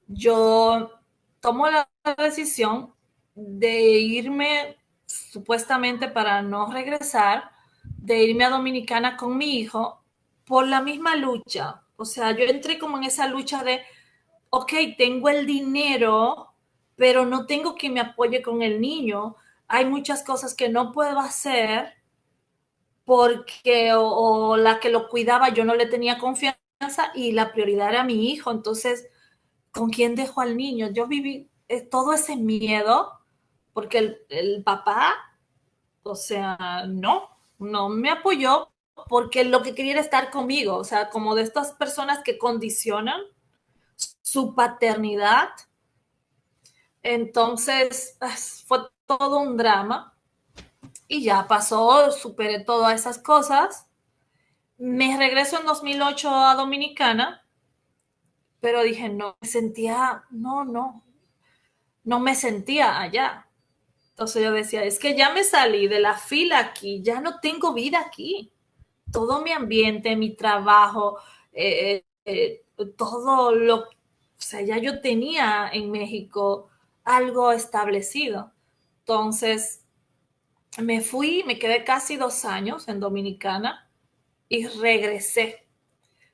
yo tomo la decisión de irme, supuestamente para no regresar, de irme a Dominicana con mi hijo por la misma lucha. O sea, yo entré como en esa lucha de, ok, tengo el dinero, pero no tengo quien me apoye con el niño. Hay muchas cosas que no puedo hacer porque o la que lo cuidaba yo no le tenía confianza y la prioridad era mi hijo. Entonces, ¿con quién dejo al niño? Yo viví todo ese miedo porque el papá, o sea, no me apoyó porque lo que quería era estar conmigo, o sea, como de estas personas que condicionan su paternidad. Entonces, fue todo un drama y ya pasó, superé todas esas cosas. Me regreso en 2008 a Dominicana, pero dije, no, me sentía, no me sentía allá. Entonces yo decía, es que ya me salí de la fila aquí, ya no tengo vida aquí. Todo mi ambiente, mi trabajo, todo lo, o sea, ya yo tenía en México algo establecido. Entonces me fui, me quedé casi 2 años en Dominicana y regresé.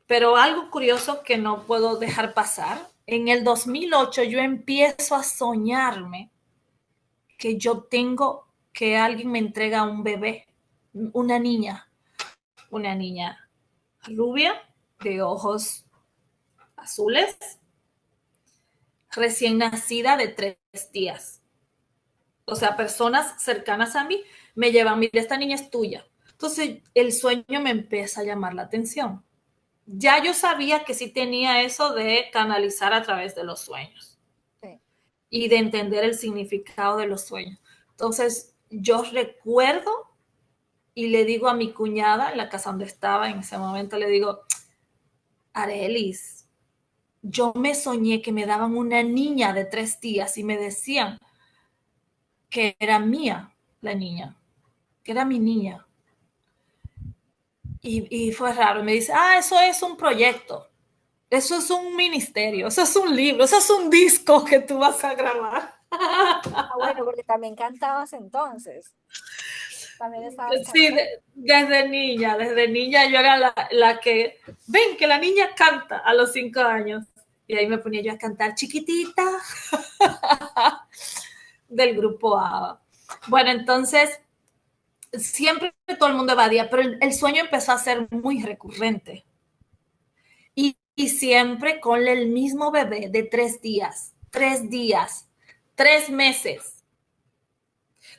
Pero algo curioso que no puedo dejar pasar, en el 2008 yo empiezo a soñarme que yo tengo que alguien me entrega un bebé, una una niña rubia, de ojos azules, recién nacida de 3 días. O sea, personas cercanas a mí me llevan, mira, esta niña es tuya. Entonces el sueño me empieza a llamar la atención. Ya yo sabía que sí tenía eso de canalizar a través de los sueños Sí. y de entender el significado de los sueños. Entonces yo recuerdo y le digo a mi cuñada en la casa donde estaba en ese momento, le digo, Arelis, yo me soñé que me daban una niña de 3 días y me decían que era mía la niña, que era mi niña. Y fue raro. Me dice, eso es un proyecto, eso es un ministerio, eso es un libro, eso es un disco que tú vas a grabar. Ah, bueno, porque también cantabas entonces. También estabas Sí, cantando. desde niña yo era la que, ven, que la niña canta a los 5 años. Y ahí me ponía yo a cantar chiquitita del grupo ABBA. Bueno, entonces siempre todo el mundo evadía, pero el sueño empezó a ser muy recurrente. Y siempre con el mismo bebé de 3 días, 3 días, 3 meses.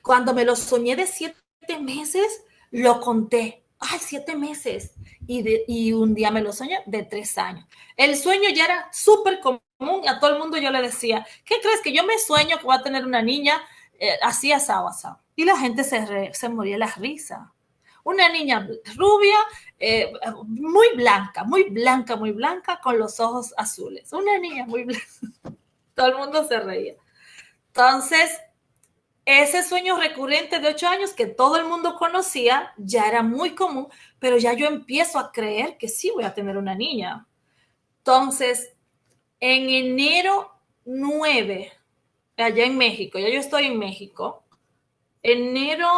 Cuando me lo soñé de 7 meses, lo conté. Ay, 7 meses. Y un día me lo soñé de 3 años. El sueño ya era súper común. A todo el mundo yo le decía, ¿qué crees? Que yo me sueño que voy a tener una niña así, asado, asado. Y la gente se moría de la risa. Una niña rubia, muy blanca, muy blanca, muy blanca, con los ojos azules. Una niña muy blanca. Todo el mundo se reía. Entonces, ese sueño recurrente de 8 años que todo el mundo conocía ya era muy común, pero ya yo empiezo a creer que sí voy a tener una niña. Entonces, en enero 9, allá en México, ya yo estoy en México, enero,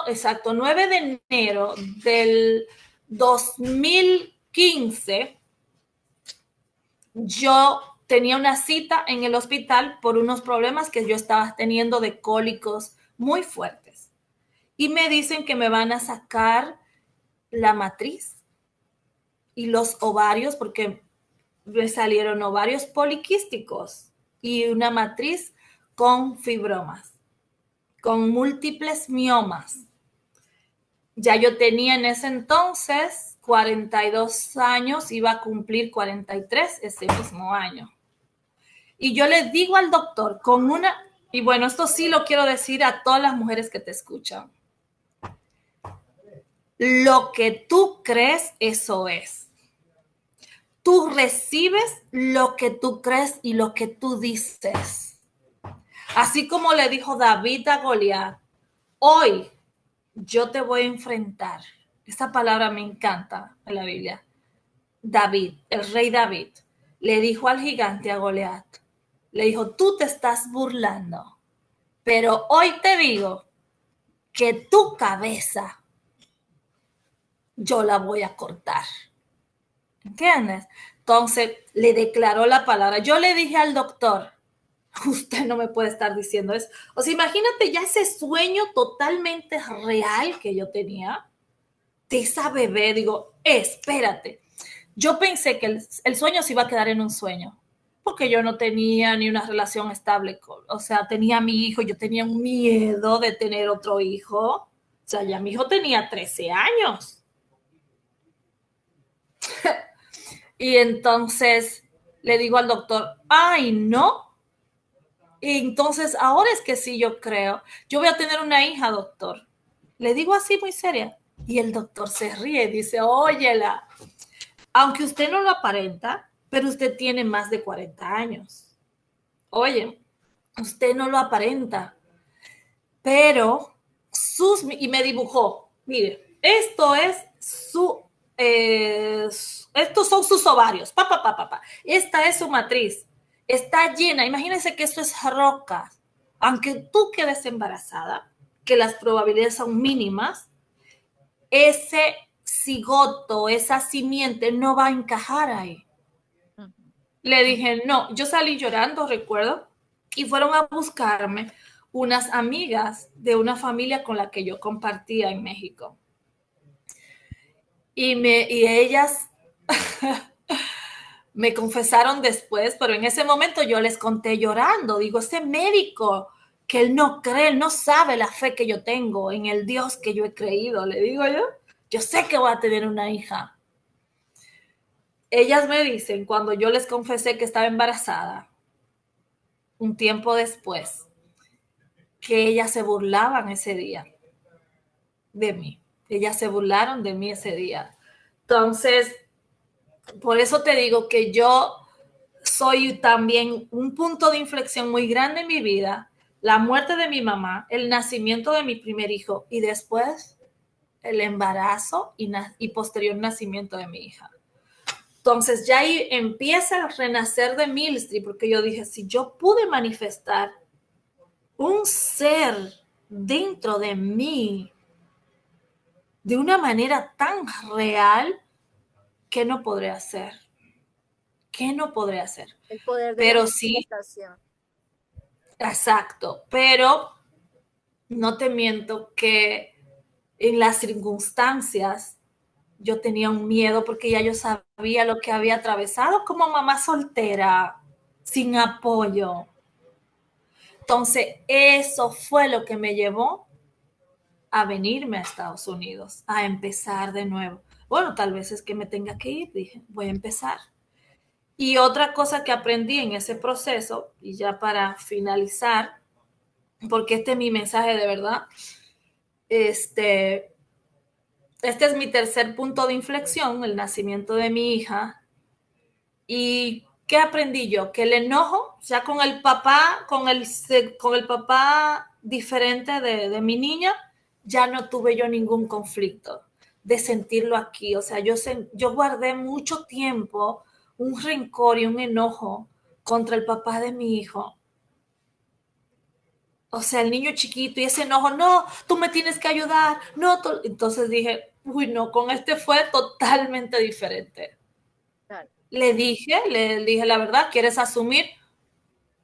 exacto, 9 de enero del 2015, yo tenía una cita en el hospital por unos problemas que yo estaba teniendo de cólicos muy fuertes. Y me dicen que me van a sacar la matriz y los ovarios porque me salieron ovarios poliquísticos y una matriz con fibromas, con múltiples miomas. Ya yo tenía en ese entonces 42 años, iba a cumplir 43 ese mismo año. Y yo le digo al doctor con una, y bueno, esto sí lo quiero decir a todas las mujeres que te escuchan. Lo que tú crees, eso es. Tú recibes lo que tú crees y lo que tú dices. Así como le dijo David a Goliat, hoy yo te voy a enfrentar. Esa palabra me encanta en la Biblia. David, el rey David, le dijo al gigante a Goliat, le dijo, tú te estás burlando, pero hoy te digo que tu cabeza yo la voy a cortar. ¿Entiendes? Entonces le declaró la palabra. Yo le dije al doctor, usted no me puede estar diciendo eso. O sea, imagínate ya ese sueño totalmente real que yo tenía de esa bebé. Digo, espérate. Yo pensé que el sueño se iba a quedar en un sueño, porque yo no tenía ni una relación estable, o sea, tenía a mi hijo, yo tenía un miedo de tener otro hijo, o sea, ya mi hijo tenía 13 años. Y entonces le digo al doctor, ay, no. Y entonces ahora es que sí, yo creo, yo voy a tener una hija, doctor. Le digo así muy seria. Y el doctor se ríe y dice, óyela, aunque usted no lo aparenta, pero usted tiene más de 40 años. Oye, usted no lo aparenta, pero y me dibujó, mire, estos son sus ovarios, esta es su matriz, está llena, imagínense que esto es roca, aunque tú quedes embarazada, que las probabilidades son mínimas, ese cigoto, esa simiente no va a encajar ahí. Ujú. Le dije, no, yo salí llorando, recuerdo, y fueron a buscarme unas amigas de una familia con la que yo compartía en México. Y ellas me confesaron después, pero en ese momento yo les conté llorando, digo, ese médico que él no cree, él no sabe la fe que yo tengo en el Dios que yo he creído, le digo yo sé que voy a tener una hija. Ellas me dicen, cuando yo les confesé que estaba embarazada, un tiempo después, que ellas se burlaban ese día de mí. Ellas se burlaron de mí ese día. Entonces, por eso te digo que yo soy también un punto de inflexión muy grande en mi vida. La muerte de mi mamá, el nacimiento de mi primer hijo y después el embarazo y posterior nacimiento de mi hija. Entonces ya ahí empieza a renacer de Milstri, porque yo dije, si yo pude manifestar un ser dentro de mí de una manera tan real, ¿qué no podré hacer? ¿Qué no podré hacer? El poder de la Pero sí, manifestación. exacto, pero no te miento que en las circunstancias yo tenía un miedo porque ya yo sabía lo que había atravesado como mamá soltera, sin apoyo. Entonces, eso fue lo que me llevó a venirme a Estados Unidos, a empezar de nuevo. Bueno, tal vez es que me tenga que ir, dije, voy a empezar. Y otra cosa que aprendí en ese proceso, y ya para finalizar, porque este es mi mensaje de verdad, este, este es mi tercer punto de inflexión, el nacimiento de mi hija. ¿Y qué aprendí yo? Que el enojo, ya con el papá, con el papá diferente de mi niña, ya no tuve yo ningún conflicto de sentirlo aquí. O sea, yo guardé mucho tiempo un rencor y un enojo contra el papá de mi hijo. O sea, el niño chiquito y ese enojo, no, tú me tienes que ayudar, no. Entonces dije, uy, no, con este fue totalmente diferente. Claro. Le dije la verdad, ¿quieres asumir?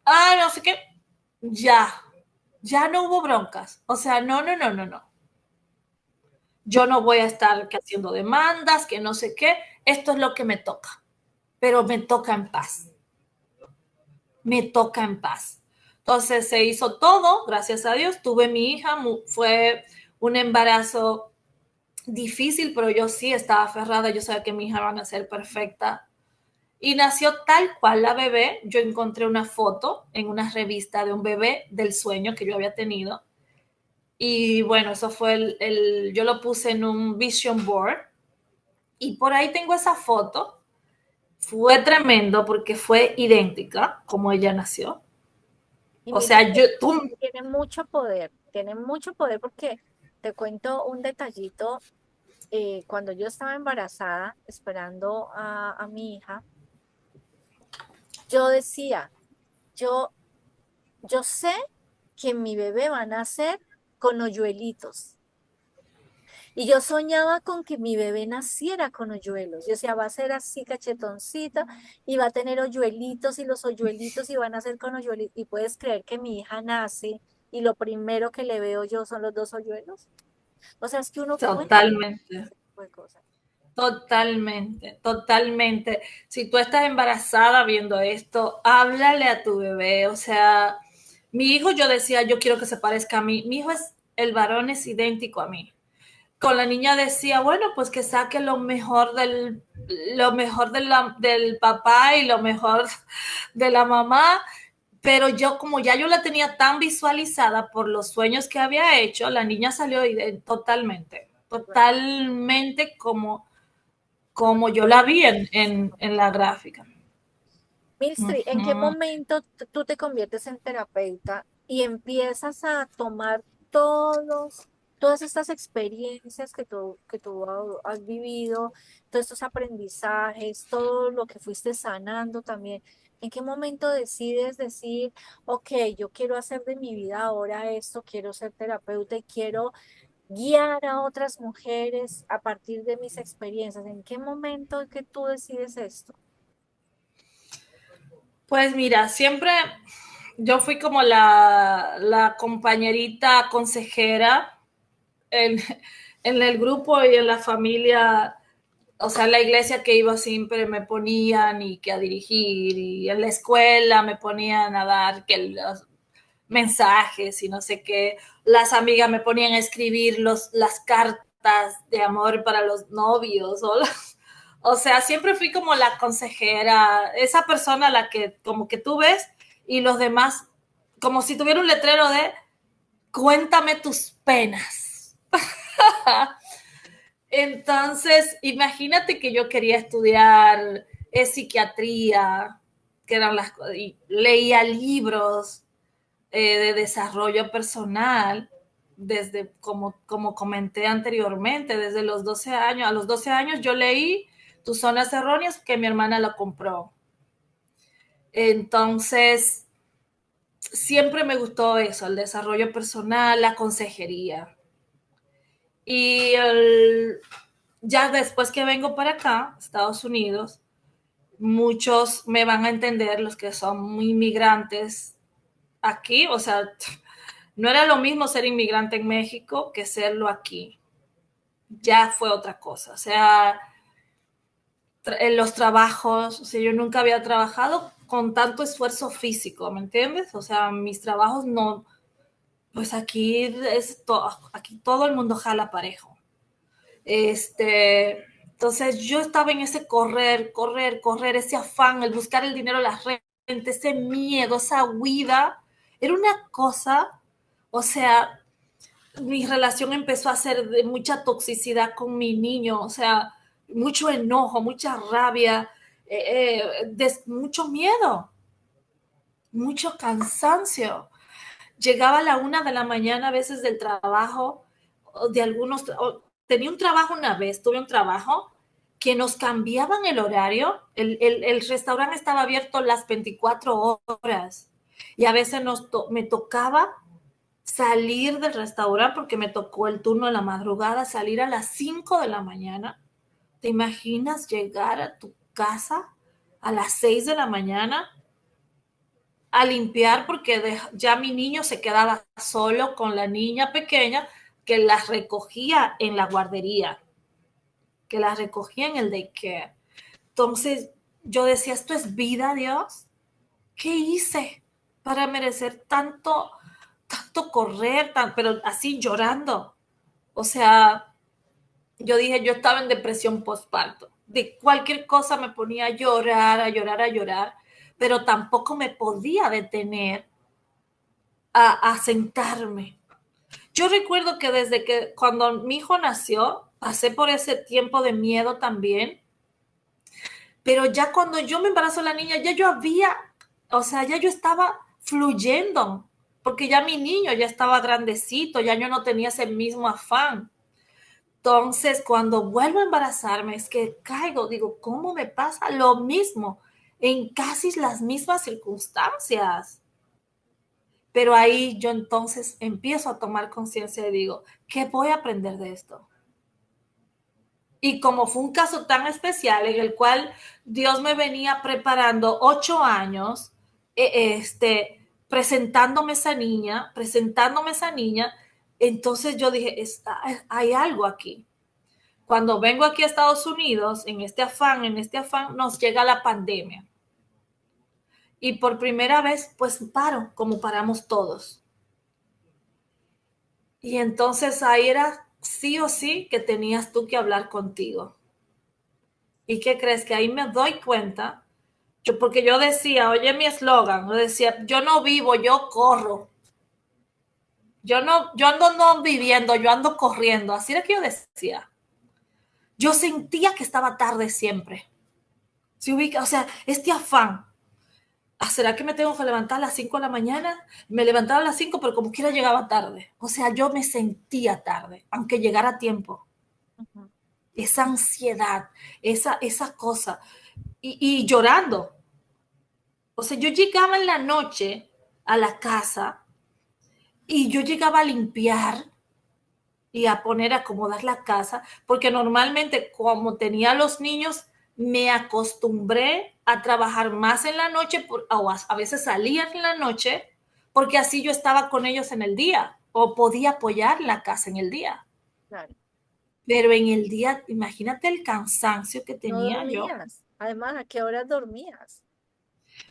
Ah, no sé qué. Ya, ya no hubo broncas. O sea, no, no, no, no, no. Yo no voy a estar haciendo demandas, que no sé qué. Esto es lo que me toca, pero me toca en paz. Me toca en paz. Entonces se hizo todo, gracias a Dios. Tuve mi hija, fue un embarazo difícil, pero yo sí estaba aferrada. Yo sabía que mi hija iba a ser perfecta. Y nació tal cual la bebé. Yo encontré una foto en una revista de un bebé del sueño que yo había tenido. Y bueno, eso fue yo lo puse en un vision board y por ahí tengo esa foto. Fue tremendo porque fue idéntica como ella nació. Y O mira sea, que tiene mucho poder porque te cuento un detallito. Cuando yo estaba embarazada, esperando a mi hija, yo decía, yo, yo sé que mi bebé va a nacer con hoyuelitos. Y yo soñaba con que mi bebé naciera con hoyuelos. Yo decía, va a ser así cachetoncita y va a tener hoyuelitos y los hoyuelitos y van a ser con hoyuelitos. Y puedes creer que mi hija nace y lo primero que le veo yo son los dos hoyuelos. O sea, es que uno cuenta totalmente. ese tipo de cosas. Totalmente, totalmente. Si tú estás embarazada viendo esto, háblale a tu bebé. O sea, mi hijo, yo decía, yo quiero que se parezca a mí. Mi hijo es, el varón es idéntico a mí. Con la niña decía, bueno, pues que saque lo mejor del papá y lo mejor de la mamá. Pero yo, como ya yo la tenía tan visualizada por los sueños que había hecho, la niña salió totalmente, totalmente como yo la vi en la gráfica. Milstri, ¿en qué Ujú. momento tú te conviertes en terapeuta y empiezas a tomar todas estas experiencias que tú has vivido, todos estos aprendizajes, todo lo que fuiste sanando también? ¿En qué momento decides decir, ok, yo quiero hacer de mi vida ahora esto, quiero ser terapeuta y quiero guiar a otras mujeres a partir de mis experiencias? ¿En qué momento que tú decides esto? Pues mira, siempre yo fui como la compañerita consejera en, en el grupo y en la familia. O sea, en la iglesia que iba siempre me ponían y que a dirigir, y en la escuela me ponían a dar que los mensajes y no sé qué. Las amigas me ponían a escribir las cartas de amor para los novios. O sea, siempre fui como la consejera, esa persona a la que como que tú ves y los demás, como si tuviera un letrero de cuéntame tus penas. Entonces, imagínate que yo quería estudiar psiquiatría, que eran y leía libros de desarrollo personal, desde, como comenté anteriormente, desde los 12 años. A los 12 años yo leí Tus zonas erróneas, que mi hermana lo compró. Entonces, siempre me gustó eso, el desarrollo personal, la consejería. Y ya después que vengo para acá, Estados Unidos, muchos me van a entender, los que son inmigrantes aquí. O sea, no era lo mismo ser inmigrante en México que serlo aquí. Ya fue otra cosa. O sea, en los trabajos, o sea, yo nunca había trabajado con tanto esfuerzo físico, ¿me entiendes? O sea, mis trabajos no, pues aquí todo el mundo jala parejo. Entonces yo estaba en ese correr, correr, correr, ese afán, el buscar el dinero, la renta, ese miedo, esa huida. Era una cosa, o sea, mi relación empezó a ser de mucha toxicidad con mi niño, o sea, mucho enojo, mucha rabia, mucho miedo, mucho cansancio. Llegaba a la 1 de la mañana a veces del trabajo, o de algunos, tenía un trabajo una vez, tuve un trabajo que nos cambiaban el horario, el restaurante estaba abierto las 24 horas y a veces me tocaba salir del restaurante porque me tocó el turno de la madrugada, salir a las 5 de la mañana. ¿Te imaginas llegar a tu casa a las 6 de la mañana a limpiar porque ya mi niño se quedaba solo con la niña pequeña que las recogía en la guardería, que las recogía en el daycare? Entonces yo decía, ¿esto es vida, Dios? ¿Qué hice para merecer tanto correr, pero así llorando? O sea, yo dije, yo estaba en depresión postparto. De cualquier cosa me ponía a llorar, a llorar, a llorar, pero tampoco me podía detener a sentarme. Yo recuerdo que desde que cuando mi hijo nació, pasé por ese tiempo de miedo también, pero ya cuando yo me embarazó la niña, ya yo había, o sea, ya yo estaba fluyendo, porque ya mi niño ya estaba grandecito, ya yo no tenía ese mismo afán. Entonces, cuando vuelvo a embarazarme, es que caigo, digo, ¿cómo me pasa lo mismo en casi las mismas circunstancias? Pero ahí yo entonces empiezo a tomar conciencia y digo, ¿qué voy a aprender de esto? Y como fue un caso tan especial en el cual Dios me venía preparando 8 años, presentándome esa niña, entonces yo dije, hay algo aquí. Cuando vengo aquí a Estados Unidos, en este afán, nos llega la pandemia. Y por primera vez, pues paro, como paramos todos. Y entonces ahí era sí o sí que tenías tú que hablar contigo. ¿Y qué crees? Que ahí me doy cuenta, porque yo decía, oye mi eslogan, yo decía, yo no vivo, yo corro. Yo ando no viviendo, yo ando corriendo. Así era que yo decía. Yo sentía que estaba tarde siempre. Se ubica, o sea, este afán. ¿Será que me tengo que levantar a las 5 de la mañana? Me levantaba a las 5, pero como quiera llegaba tarde. O sea, yo me sentía tarde, aunque llegara a tiempo. Ujú. Esa ansiedad, esa cosa. Y llorando. O sea, yo llegaba en la noche a la casa y yo llegaba a limpiar y a poner, a acomodar la casa, porque normalmente como tenía los niños, me acostumbré a trabajar más en la noche, o a veces salía en la noche, porque así yo estaba con ellos en el día, o podía apoyar la casa en el día. Claro. Pero en el día, imagínate el cansancio que No tenía yo, dormías. Además, ¿a qué horas dormías?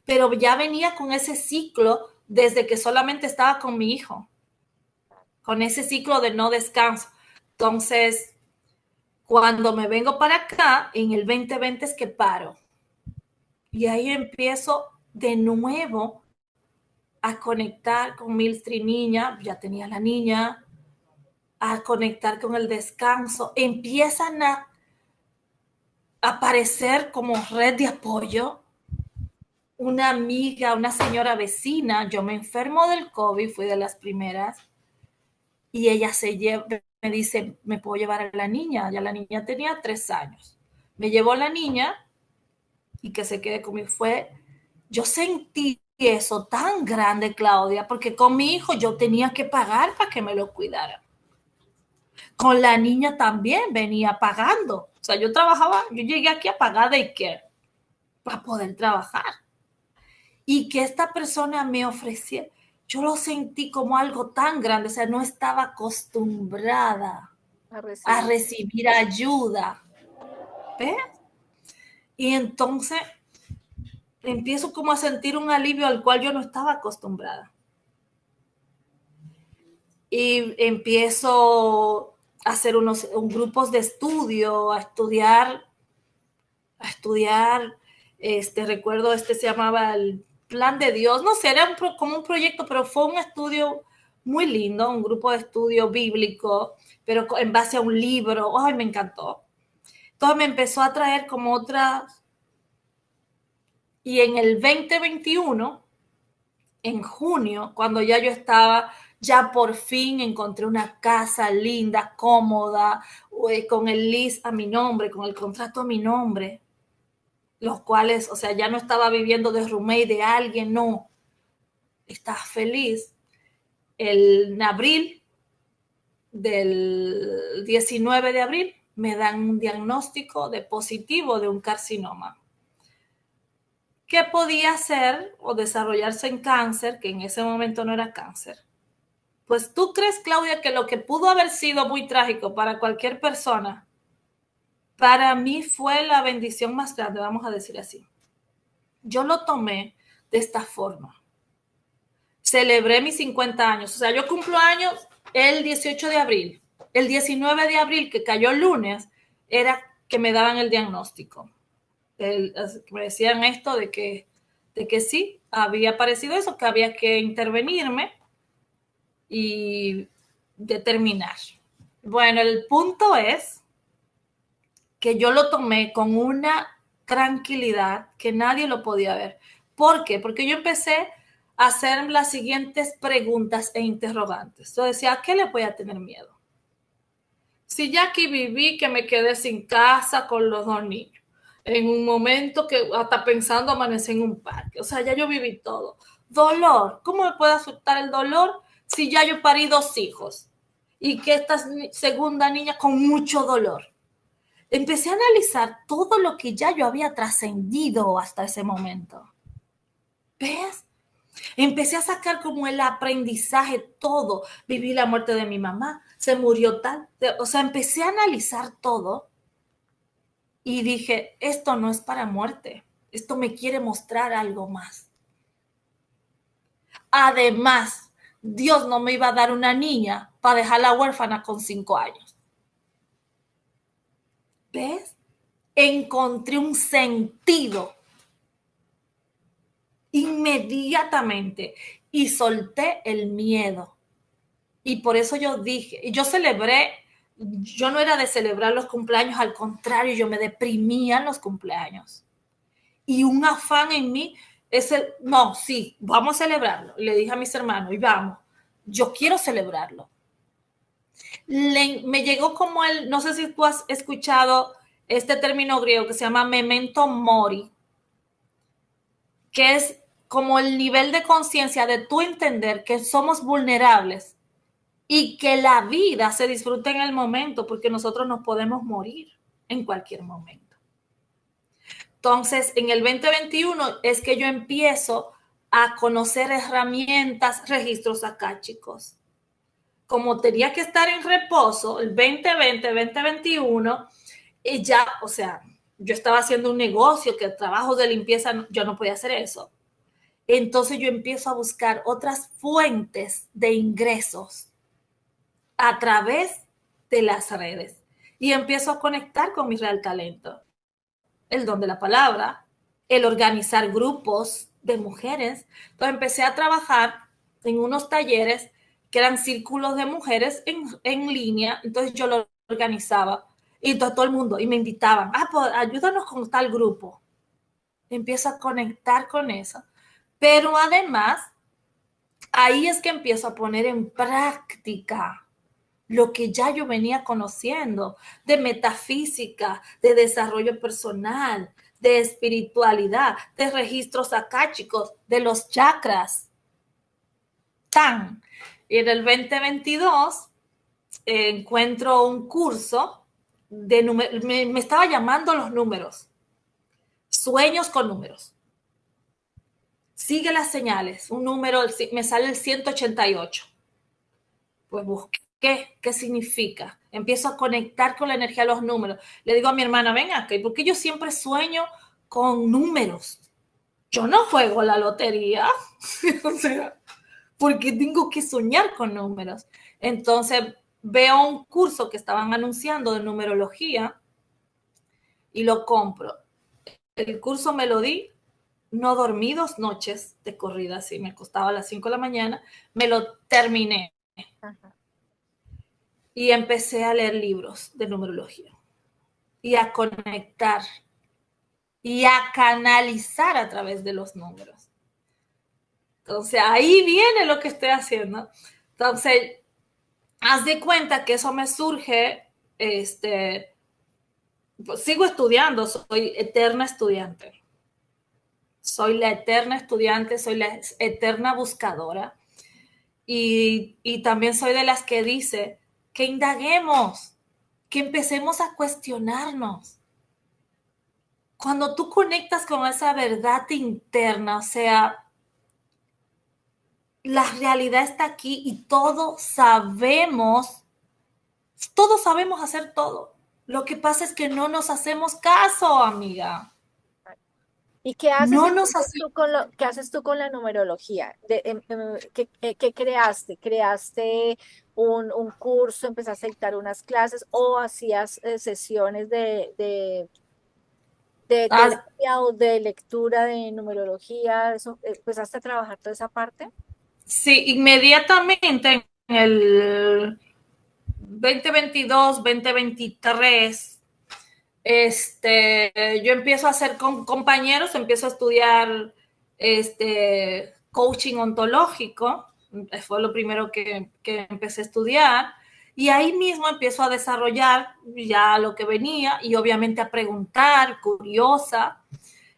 pero ya venía con ese ciclo desde que solamente estaba con mi hijo, con ese ciclo de no descanso. Entonces, cuando me vengo para acá, en el 2020 es que paro. Y ahí empiezo de nuevo a conectar con Milstri niña, ya tenía la niña, a conectar con el descanso. Empiezan a aparecer como red de apoyo. Una amiga, una señora vecina, yo me enfermo del COVID, fui de las primeras, y ella me dice, ¿me puedo llevar a la niña? Ya la niña tenía 3 años. Me llevó la niña y que se quede conmigo. Yo sentí eso tan grande, Claudia, porque con mi hijo yo tenía que pagar para que me lo cuidara. Con la niña también venía pagando. O sea, yo llegué aquí a pagar daycare para poder trabajar. Y que esta persona me ofreciera, yo lo sentí como algo tan grande, o sea, no estaba acostumbrada A a recibir. recibir ayuda. ¿Ves? Y entonces empiezo como a sentir un alivio al cual yo no estaba acostumbrada. Y empiezo a hacer grupos de estudio, a estudiar, recuerdo, se llamaba el Plan de Dios, no sé, era como un proyecto, pero fue un estudio muy lindo, un grupo de estudio bíblico, pero en base a un libro, ay, me encantó. Entonces me empezó a traer como otras, y en el 2021 en junio, cuando ya yo estaba, ya por fin encontré una casa linda, cómoda, con el lease a mi nombre, con el contrato a mi nombre, los cuales, o sea, ya no estaba viviendo de roommate de alguien, no, estaba feliz. En abril del 19 de abril me dan un diagnóstico de positivo de un carcinoma que podía ser o desarrollarse en cáncer, que en ese momento no era cáncer. Pues tú crees, Claudia, que lo que pudo haber sido muy trágico para cualquier persona, para mí fue la bendición más grande, vamos a decir así. Yo lo tomé de esta forma. Celebré mis 50 años, o sea, yo cumplo años el 18 de abril. El 19 de abril, que cayó el lunes, era que me daban el diagnóstico. Me decían esto de que sí, había aparecido eso, que había que intervenirme y determinar. Bueno, el punto es que yo lo tomé con una tranquilidad que nadie lo podía ver. ¿Por qué? Porque yo empecé a hacer las siguientes preguntas e interrogantes. Yo decía, ¿a qué le voy a tener miedo? Si ya aquí viví, que me quedé sin casa con los 2 niños, en un momento que hasta pensando amanecer en un parque, o sea, ya yo viví todo. Dolor, ¿cómo me puede asustar el dolor si ya yo parí 2 hijos? Y que esta segunda niña con mucho dolor. Empecé a analizar todo lo que ya yo había trascendido hasta ese momento. ¿Ves? Empecé a sacar como el aprendizaje todo. Viví la muerte de mi mamá, se murió tal. O sea, empecé a analizar todo y dije, esto no es para muerte, esto me quiere mostrar algo más. Además, Dios no me iba a dar una niña para dejarla huérfana con 5 años. ¿Ves? Encontré un sentido inmediatamente y solté el miedo. Y por eso yo dije, yo celebré, yo no era de celebrar los cumpleaños, al contrario, yo me deprimía en los cumpleaños. Y un afán en mí es el, no, sí, vamos a celebrarlo. Le dije a mis hermanos, y vamos, yo quiero celebrarlo. Me llegó como el, no sé si tú has escuchado este término griego que se llama memento mori, que es como el nivel de conciencia de tú entender que somos vulnerables y que la vida se disfruta en el momento, porque nosotros nos podemos morir en cualquier momento. Entonces, en el 2021 es que yo empiezo a conocer herramientas, registros akáshicos. Como tenía que estar en reposo el 2020, 2021, y ya, o sea, yo estaba haciendo un negocio, que trabajos de limpieza, yo no podía hacer eso. Entonces yo empiezo a buscar otras fuentes de ingresos a través de las redes y empiezo a conectar con mi real talento, el don de la palabra, el organizar grupos de mujeres. Entonces empecé a trabajar en unos talleres que eran círculos de mujeres en línea, entonces yo lo organizaba y todo el mundo, y me invitaban, pues ayúdanos con tal grupo. Empiezo a conectar con eso. Pero además, ahí es que empiezo a poner en práctica lo que ya yo venía conociendo de metafísica, de desarrollo personal, de espiritualidad, de registros akáshicos, de los chakras. Tan. Y en el 2022 encuentro un curso de me estaba llamando los números, sueños con números. Sigue las señales, un número, me sale el 188. Pues busqué qué significa. Empiezo a conectar con la energía de los números. Le digo a mi hermana, ven acá, porque yo siempre sueño con números. Yo no juego la lotería. O sea, porque tengo que soñar con números. Entonces veo un curso que estaban anunciando de numerología y lo compro. El curso me lo di, no dormí 2 noches de corrida, así me costaba a las 5 de la mañana, me lo terminé. Ajá. Y empecé a leer libros de numerología y a conectar y a canalizar a través de los números. Entonces, ahí viene lo que estoy haciendo. Entonces, haz de cuenta que eso me surge, pues sigo estudiando, soy eterna estudiante. Soy la eterna estudiante, soy la eterna buscadora. Y también soy de las que dice que indaguemos, que empecemos a cuestionarnos. Cuando tú conectas con esa verdad interna, o sea, la realidad está aquí y todos sabemos hacer todo. Lo que pasa es que no nos hacemos caso, amiga. ¿Y qué haces No nos entonces hacemos. qué haces tú con la numerología? ¿Qué creaste? ¿Creaste un curso, empezaste a dictar unas clases o hacías sesiones de terapia o de lectura de numerología? Eso, ¿empezaste a trabajar toda esa parte? Sí, inmediatamente en el 2022, 2023, yo empiezo a hacer con compañeros, empiezo a estudiar coaching ontológico, fue lo primero que empecé a estudiar, y ahí mismo empiezo a desarrollar ya lo que venía y obviamente a preguntar, curiosa,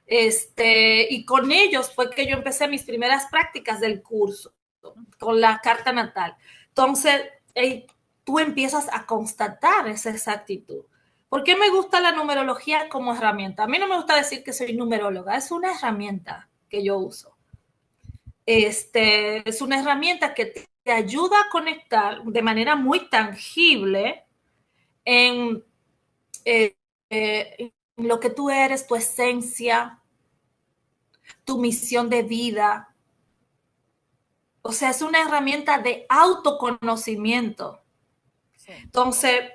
y con ellos fue que yo empecé mis primeras prácticas del curso, con la carta natal. Entonces, tú empiezas a constatar esa exactitud. ¿Por qué me gusta la numerología como herramienta? A mí no me gusta decir que soy numeróloga, es una herramienta que yo uso. Es una herramienta que te ayuda a conectar de manera muy tangible en, eh, en lo que tú eres, tu esencia, tu misión de vida. O sea, es una herramienta de autoconocimiento. Sí, Entonces,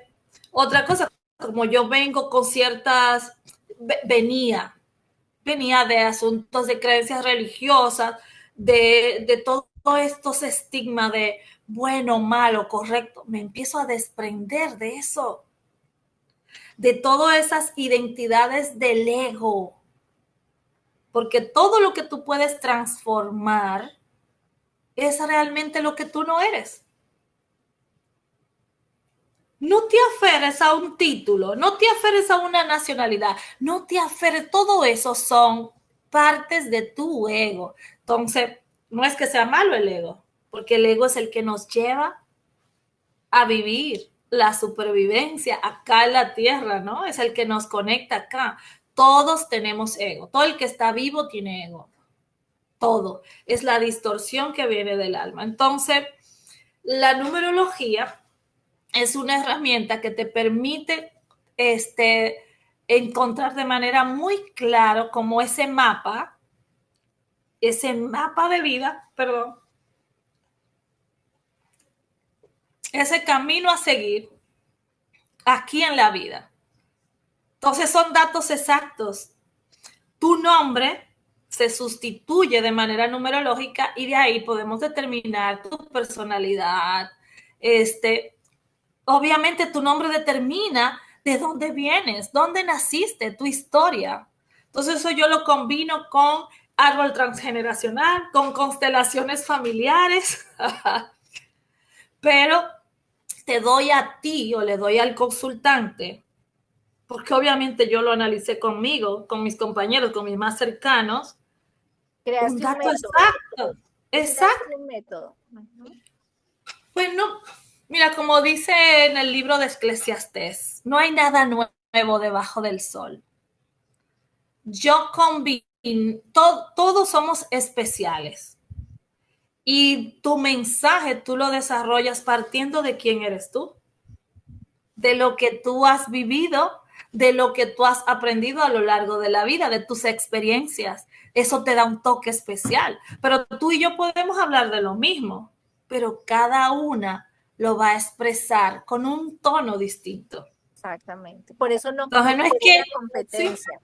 otra cosa, como yo vengo con ciertas, venía de asuntos de creencias religiosas, de todos estos estigmas de bueno, malo, correcto, me empiezo a desprender de eso, de todas esas identidades del ego, porque todo lo que tú puedes transformar es realmente lo que tú no eres. No te aferres a un título, no te aferres a una nacionalidad, no te aferres, todo eso son partes de tu ego. Entonces, no es que sea malo el ego, porque el ego es el que nos lleva a vivir la supervivencia acá en la tierra, ¿no? Es el que nos conecta acá. Todos tenemos ego, todo el que está vivo tiene ego, todo. Es la distorsión que viene del alma. Entonces, la numerología es una herramienta que te permite este, encontrar de manera muy clara como ese mapa de vida, perdón, ese camino a seguir aquí en la vida. Entonces son datos exactos. Tu nombre se sustituye de manera numerológica y de ahí podemos determinar tu personalidad. Obviamente tu nombre determina de dónde vienes, dónde naciste, tu historia. Entonces eso yo lo combino con árbol transgeneracional, con constelaciones familiares, pero te doy a ti o le doy al consultante, porque obviamente yo lo analicé conmigo, con mis compañeros, con mis más cercanos, un creaste un dato método, exacto, exacto. creaste un método. Ujú. Pues no, mira, como dice en el libro de Eclesiastés, no hay nada nuevo debajo del sol. Yo combino, todos somos especiales y tu mensaje tú lo desarrollas partiendo de quién eres tú, de lo que tú has vivido, de lo que tú has aprendido a lo largo de la vida, de tus experiencias. Eso te da un toque especial. Pero tú y yo podemos hablar de lo mismo, pero cada una lo va a expresar con un tono distinto. Exactamente. Por eso no Entonces no es existe que, la sí, competencia.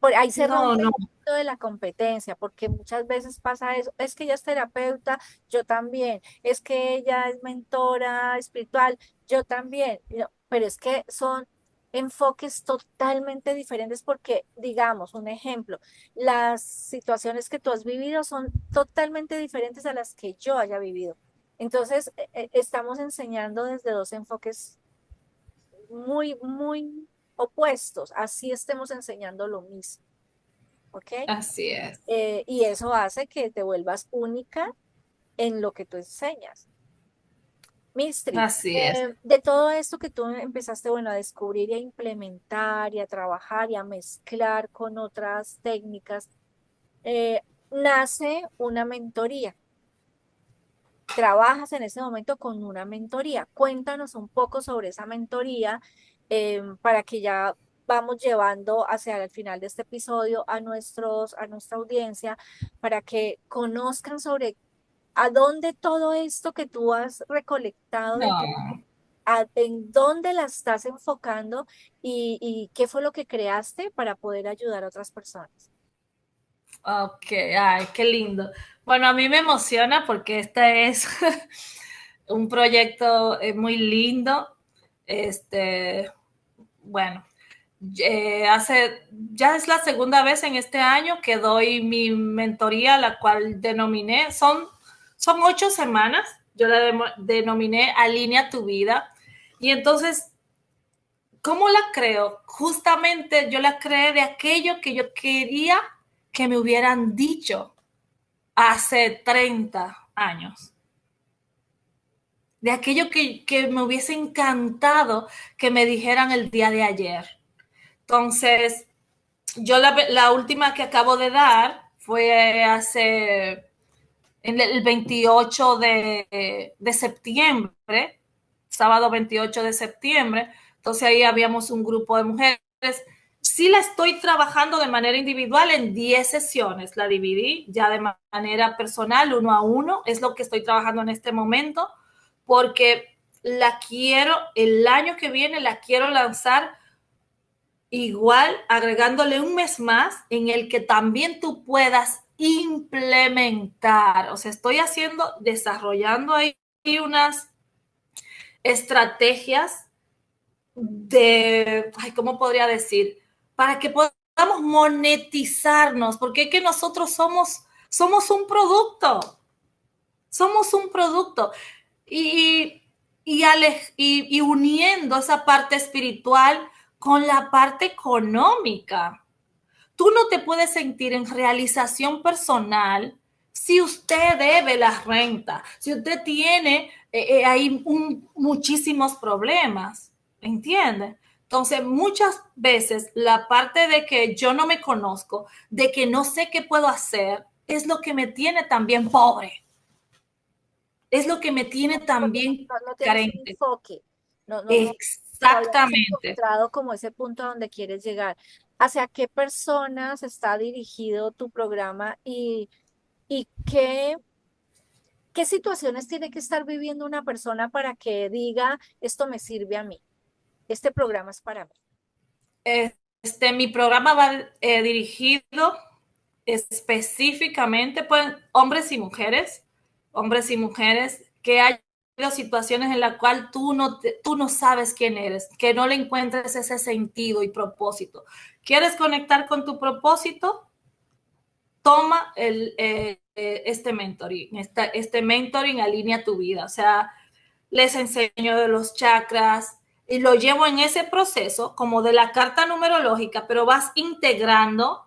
Por ahí se no, rompe no, el mito de la competencia, porque muchas veces pasa eso. Es que ella es terapeuta, yo también. Es que ella es mentora espiritual, yo también. Pero es que son enfoques totalmente diferentes porque, digamos, un ejemplo, las situaciones que tú has vivido son totalmente diferentes a las que yo haya vivido. Entonces, estamos enseñando desde dos enfoques muy opuestos, así estemos enseñando lo mismo, ¿ok? así es, Y eso hace que te vuelvas única en lo que tú enseñas. Mistri, así es. de todo esto que tú empezaste, bueno, a descubrir y a implementar y a trabajar y a mezclar con otras técnicas, nace una mentoría. Trabajas en ese momento con una mentoría. Cuéntanos un poco sobre esa mentoría para que ya vamos llevando hacia el final de este episodio a nuestra audiencia, para que conozcan sobre a dónde todo esto que tú has recolectado de ti, No, en dónde la estás enfocando y qué fue lo que creaste para poder ayudar a otras personas. ok, ay, qué lindo. Bueno, a mí me emociona porque este es un proyecto muy lindo. Este, bueno, ya es la segunda vez en este año que doy mi mentoría, la cual denominé, son 8 semanas, yo la denominé Alinea tu vida. Y entonces, ¿cómo la creo? Justamente yo la creé de aquello que yo quería que me hubieran dicho hace 30 años. De aquello que me hubiese encantado que me dijeran el día de ayer. Entonces, yo la última que acabo de dar fue hace en el 28 de septiembre, sábado 28 de septiembre. Entonces ahí habíamos un grupo de mujeres. Sí la estoy trabajando de manera individual en 10 sesiones. La dividí ya de manera personal, uno a uno. Es lo que estoy trabajando en este momento porque la quiero, el año que viene la quiero lanzar igual, agregándole un mes más en el que también tú puedas implementar. O sea, estoy desarrollando ahí unas estrategias ay, ¿cómo podría decir? Para que podamos monetizarnos, porque es que nosotros somos un producto, somos un producto. Y, y uniendo esa parte espiritual con la parte económica. Tú no te puedes sentir en realización personal si usted debe la renta, si usted tiene ahí muchísimos problemas, ¿entiendes? Entonces, muchas veces la parte de que yo no me conozco, de que no sé qué puedo hacer, es lo que me tiene también pobre, es lo que me tiene Porque también no tienes un carente. enfoque, todavía no has Exactamente. encontrado como ese punto a donde quieres llegar. ¿Hacia qué personas está dirigido tu programa y qué situaciones tiene que estar viviendo una persona para que diga, esto me sirve a mí, este programa es para mí? Mi programa va dirigido específicamente, pues, hombres y mujeres que hay situaciones en las cuales tú no sabes quién eres, que no le encuentres ese sentido y propósito. ¿Quieres conectar con tu propósito? Toma este mentoring. Este mentoring alinea tu vida. O sea, les enseño de los chakras y lo llevo en ese proceso como de la carta numerológica, pero vas integrando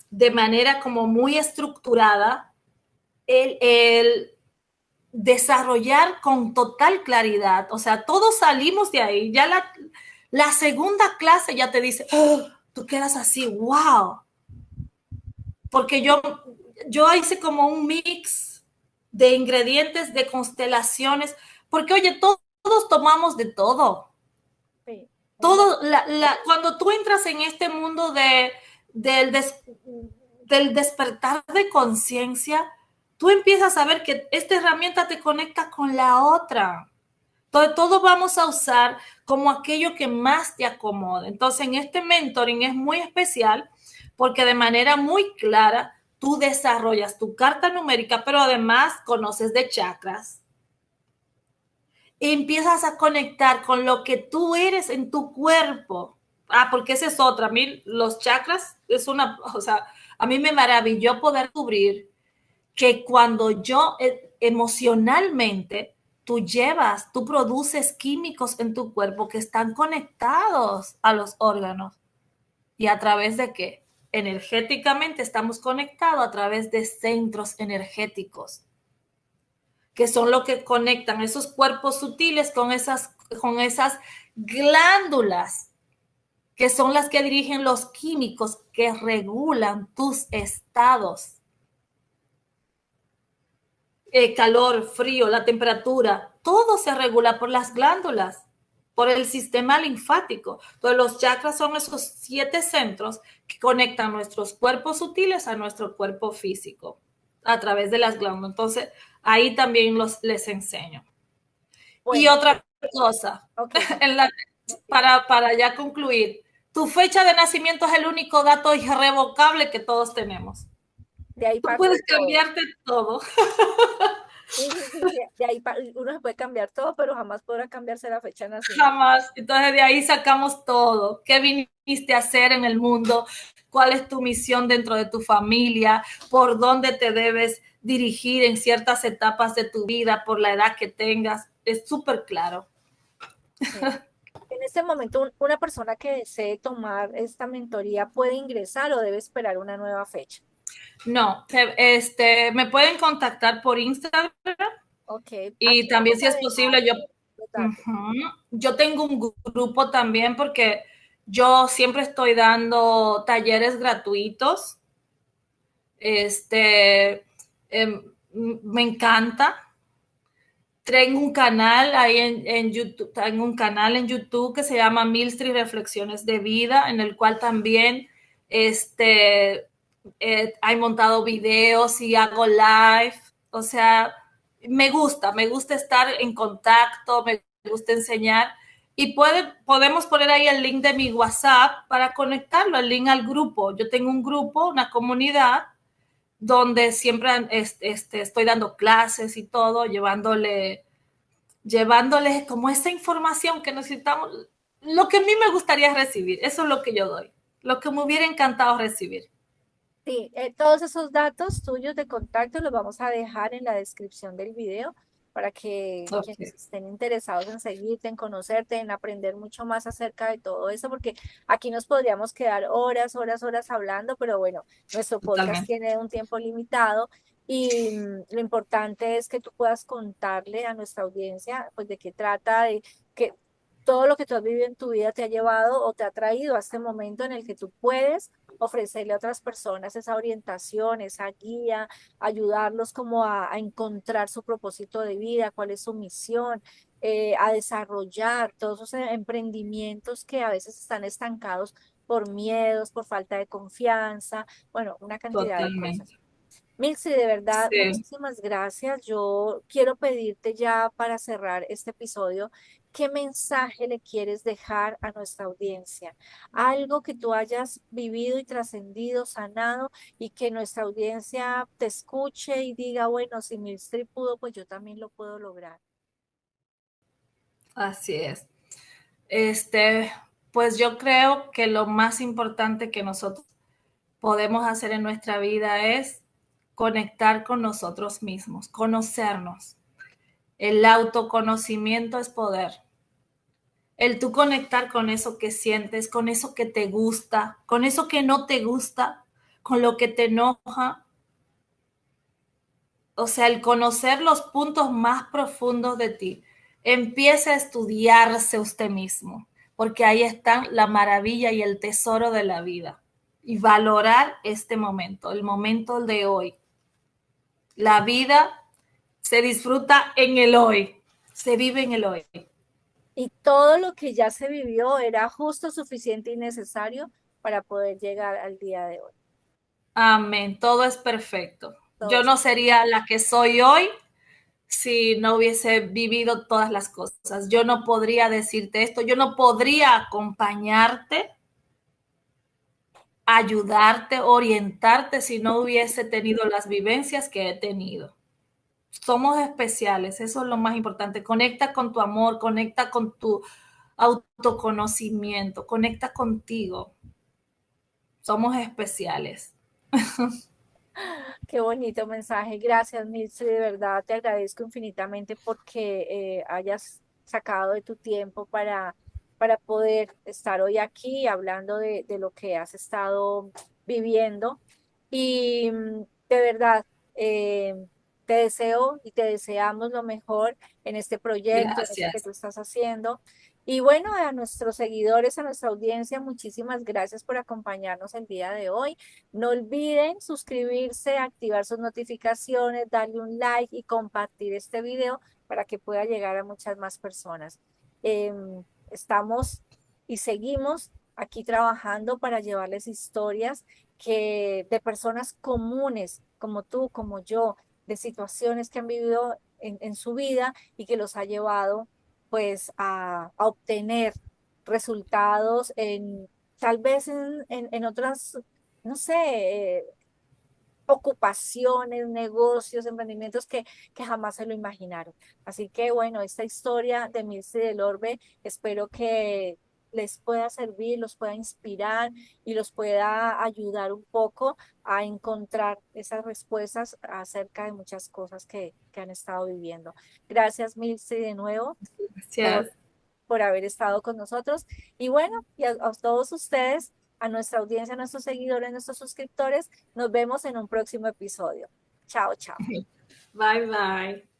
de manera como muy estructurada el desarrollar con total claridad. O sea, todos salimos de ahí. Ya la segunda clase ya te dice, oh, tú quedas así, wow. Porque yo hice como un mix de ingredientes, de constelaciones, porque oye, todos tomamos de todo. Sí, es verdad. Todo, cuando tú entras en este mundo del, des, del despertar de conciencia, tú empiezas a ver que esta herramienta te conecta con la otra. Todo vamos a usar como aquello que más te acomode. Entonces, en este mentoring es muy especial porque de manera muy clara tú desarrollas tu carta numérica, pero además conoces de chakras, y empiezas a conectar con lo que tú eres en tu cuerpo. Ah, porque esa es otra. A mí los chakras es o sea, a mí me maravilló poder descubrir que cuando yo emocionalmente tú produces químicos en tu cuerpo que están conectados a los órganos. ¿Y a través de qué? Energéticamente estamos conectados a través de centros energéticos que son lo que conectan esos cuerpos sutiles con esas glándulas, que son las que dirigen los químicos que regulan tus estados. Calor, frío, la temperatura, todo se regula por las glándulas, por el sistema linfático. Entonces, los chakras son esos 7 centros que conectan nuestros cuerpos sutiles a nuestro cuerpo físico a través de las glándulas. Entonces, ahí también les enseño. Y Bueno, otra cosa, ok, en la, para ya concluir, tu fecha de nacimiento es el único dato irrevocable que todos tenemos. de ahí Tú parte puedes todo. cambiarte todo, Sí, sí, sí, de ahí uno se puede cambiar todo, pero jamás podrá cambiarse la fecha de nacimiento. jamás. Entonces de ahí sacamos todo. ¿Qué viniste a hacer en el mundo? ¿Cuál es tu misión dentro de tu familia? ¿Por dónde te debes dirigir en ciertas etapas de tu vida por la edad que tengas? Es súper claro. Sí. En este momento, una persona que desee tomar esta mentoría puede ingresar o debe esperar una nueva fecha. No, me pueden contactar por Instagram. Ok, aquí Y vamos también, si a es dejar posible, los datos. yo tengo un grupo también porque yo siempre estoy dando talleres gratuitos Este, me encanta. Tengo un canal ahí en YouTube, tengo un canal en YouTube que se llama Milstri Reflexiones de Vida, en el cual también he montado videos y hago live. O sea, me gusta estar en contacto, me gusta enseñar. Y podemos poner ahí el link de mi WhatsApp para conectarlo, el link al grupo. Yo tengo un grupo, una comunidad donde siempre estoy dando clases y todo, llevándoles como esa información que necesitamos, lo que a mí me gustaría recibir, eso es lo que yo doy, lo que me hubiera encantado recibir. Sí, todos esos datos tuyos de contacto los vamos a dejar en la descripción del video para que quienes Okay, estén interesados en seguirte, en conocerte, en aprender mucho más acerca de todo eso, porque aquí nos podríamos quedar horas, horas, horas hablando, pero bueno, nuestro podcast totalmente. tiene un tiempo limitado y lo importante es que tú puedas contarle a nuestra audiencia, pues, de qué trata, de que todo lo que tú has vivido en tu vida te ha llevado o te ha traído a este momento en el que tú puedes ofrecerle a otras personas esa orientación, esa guía, ayudarlos como a encontrar su propósito de vida, cuál es su misión, a desarrollar todos esos emprendimientos que a veces están estancados por miedos, por falta de confianza, bueno, una cantidad de cosas. Totalmente. Mixi, de verdad, Sí. muchísimas gracias. Yo quiero pedirte ya para cerrar este episodio, ¿qué mensaje le quieres dejar a nuestra audiencia? Algo que tú hayas vivido y trascendido, sanado, y que nuestra audiencia te escuche y diga, bueno, si Mixi pudo, pues yo también lo puedo lograr. Así es. Pues yo creo que lo más importante que nosotros podemos hacer en nuestra vida es conectar con nosotros mismos, conocernos. El autoconocimiento es poder. El tú conectar con eso que sientes, con eso que te gusta, con eso que no te gusta, con lo que te enoja. O sea, el conocer los puntos más profundos de ti. Empieza a estudiarse usted mismo, porque ahí está la maravilla y el tesoro de la vida. Y valorar este momento, el momento de hoy. La vida se disfruta en el hoy, se vive en el hoy. Y todo lo que ya se vivió era justo, suficiente y necesario para poder llegar al día de hoy. Amén, todo es perfecto. Todo Yo es no sería la que soy hoy si no hubiese vivido todas las cosas. Yo no podría decirte esto, yo no podría acompañarte, ayudarte, orientarte si no hubiese tenido las vivencias que he tenido. Somos especiales, eso es lo más importante. Conecta con tu amor, conecta con tu autoconocimiento, conecta contigo. Somos especiales. Qué bonito mensaje. Gracias, Milce. De verdad te agradezco infinitamente porque hayas sacado de tu tiempo para poder estar hoy aquí hablando de lo que has estado viviendo. Y de verdad, eh, te deseo y te deseamos lo mejor en este proyecto, en esto que Gracias. tú estás haciendo. Y bueno, a nuestros seguidores, a nuestra audiencia, muchísimas gracias por acompañarnos el día de hoy. No olviden suscribirse, activar sus notificaciones, darle un like y compartir este video para que pueda llegar a muchas más personas. Estamos y seguimos aquí trabajando para llevarles historias de personas comunes, como tú, como yo, de situaciones que han vivido en su vida y que los ha llevado pues a obtener resultados tal vez en otras, no sé, ocupaciones, negocios, emprendimientos que jamás se lo imaginaron. Así que bueno, esta historia de Mirce del Orbe, espero que les pueda servir, los pueda inspirar y los pueda ayudar un poco a encontrar esas respuestas acerca de muchas cosas que han estado viviendo. Gracias, Mirce, de nuevo por, Gracias. por haber estado con nosotros. Y bueno, y a todos ustedes, a nuestra audiencia, a nuestros seguidores, a nuestros suscriptores, nos vemos en un próximo episodio. Chao, chao. Bye bye.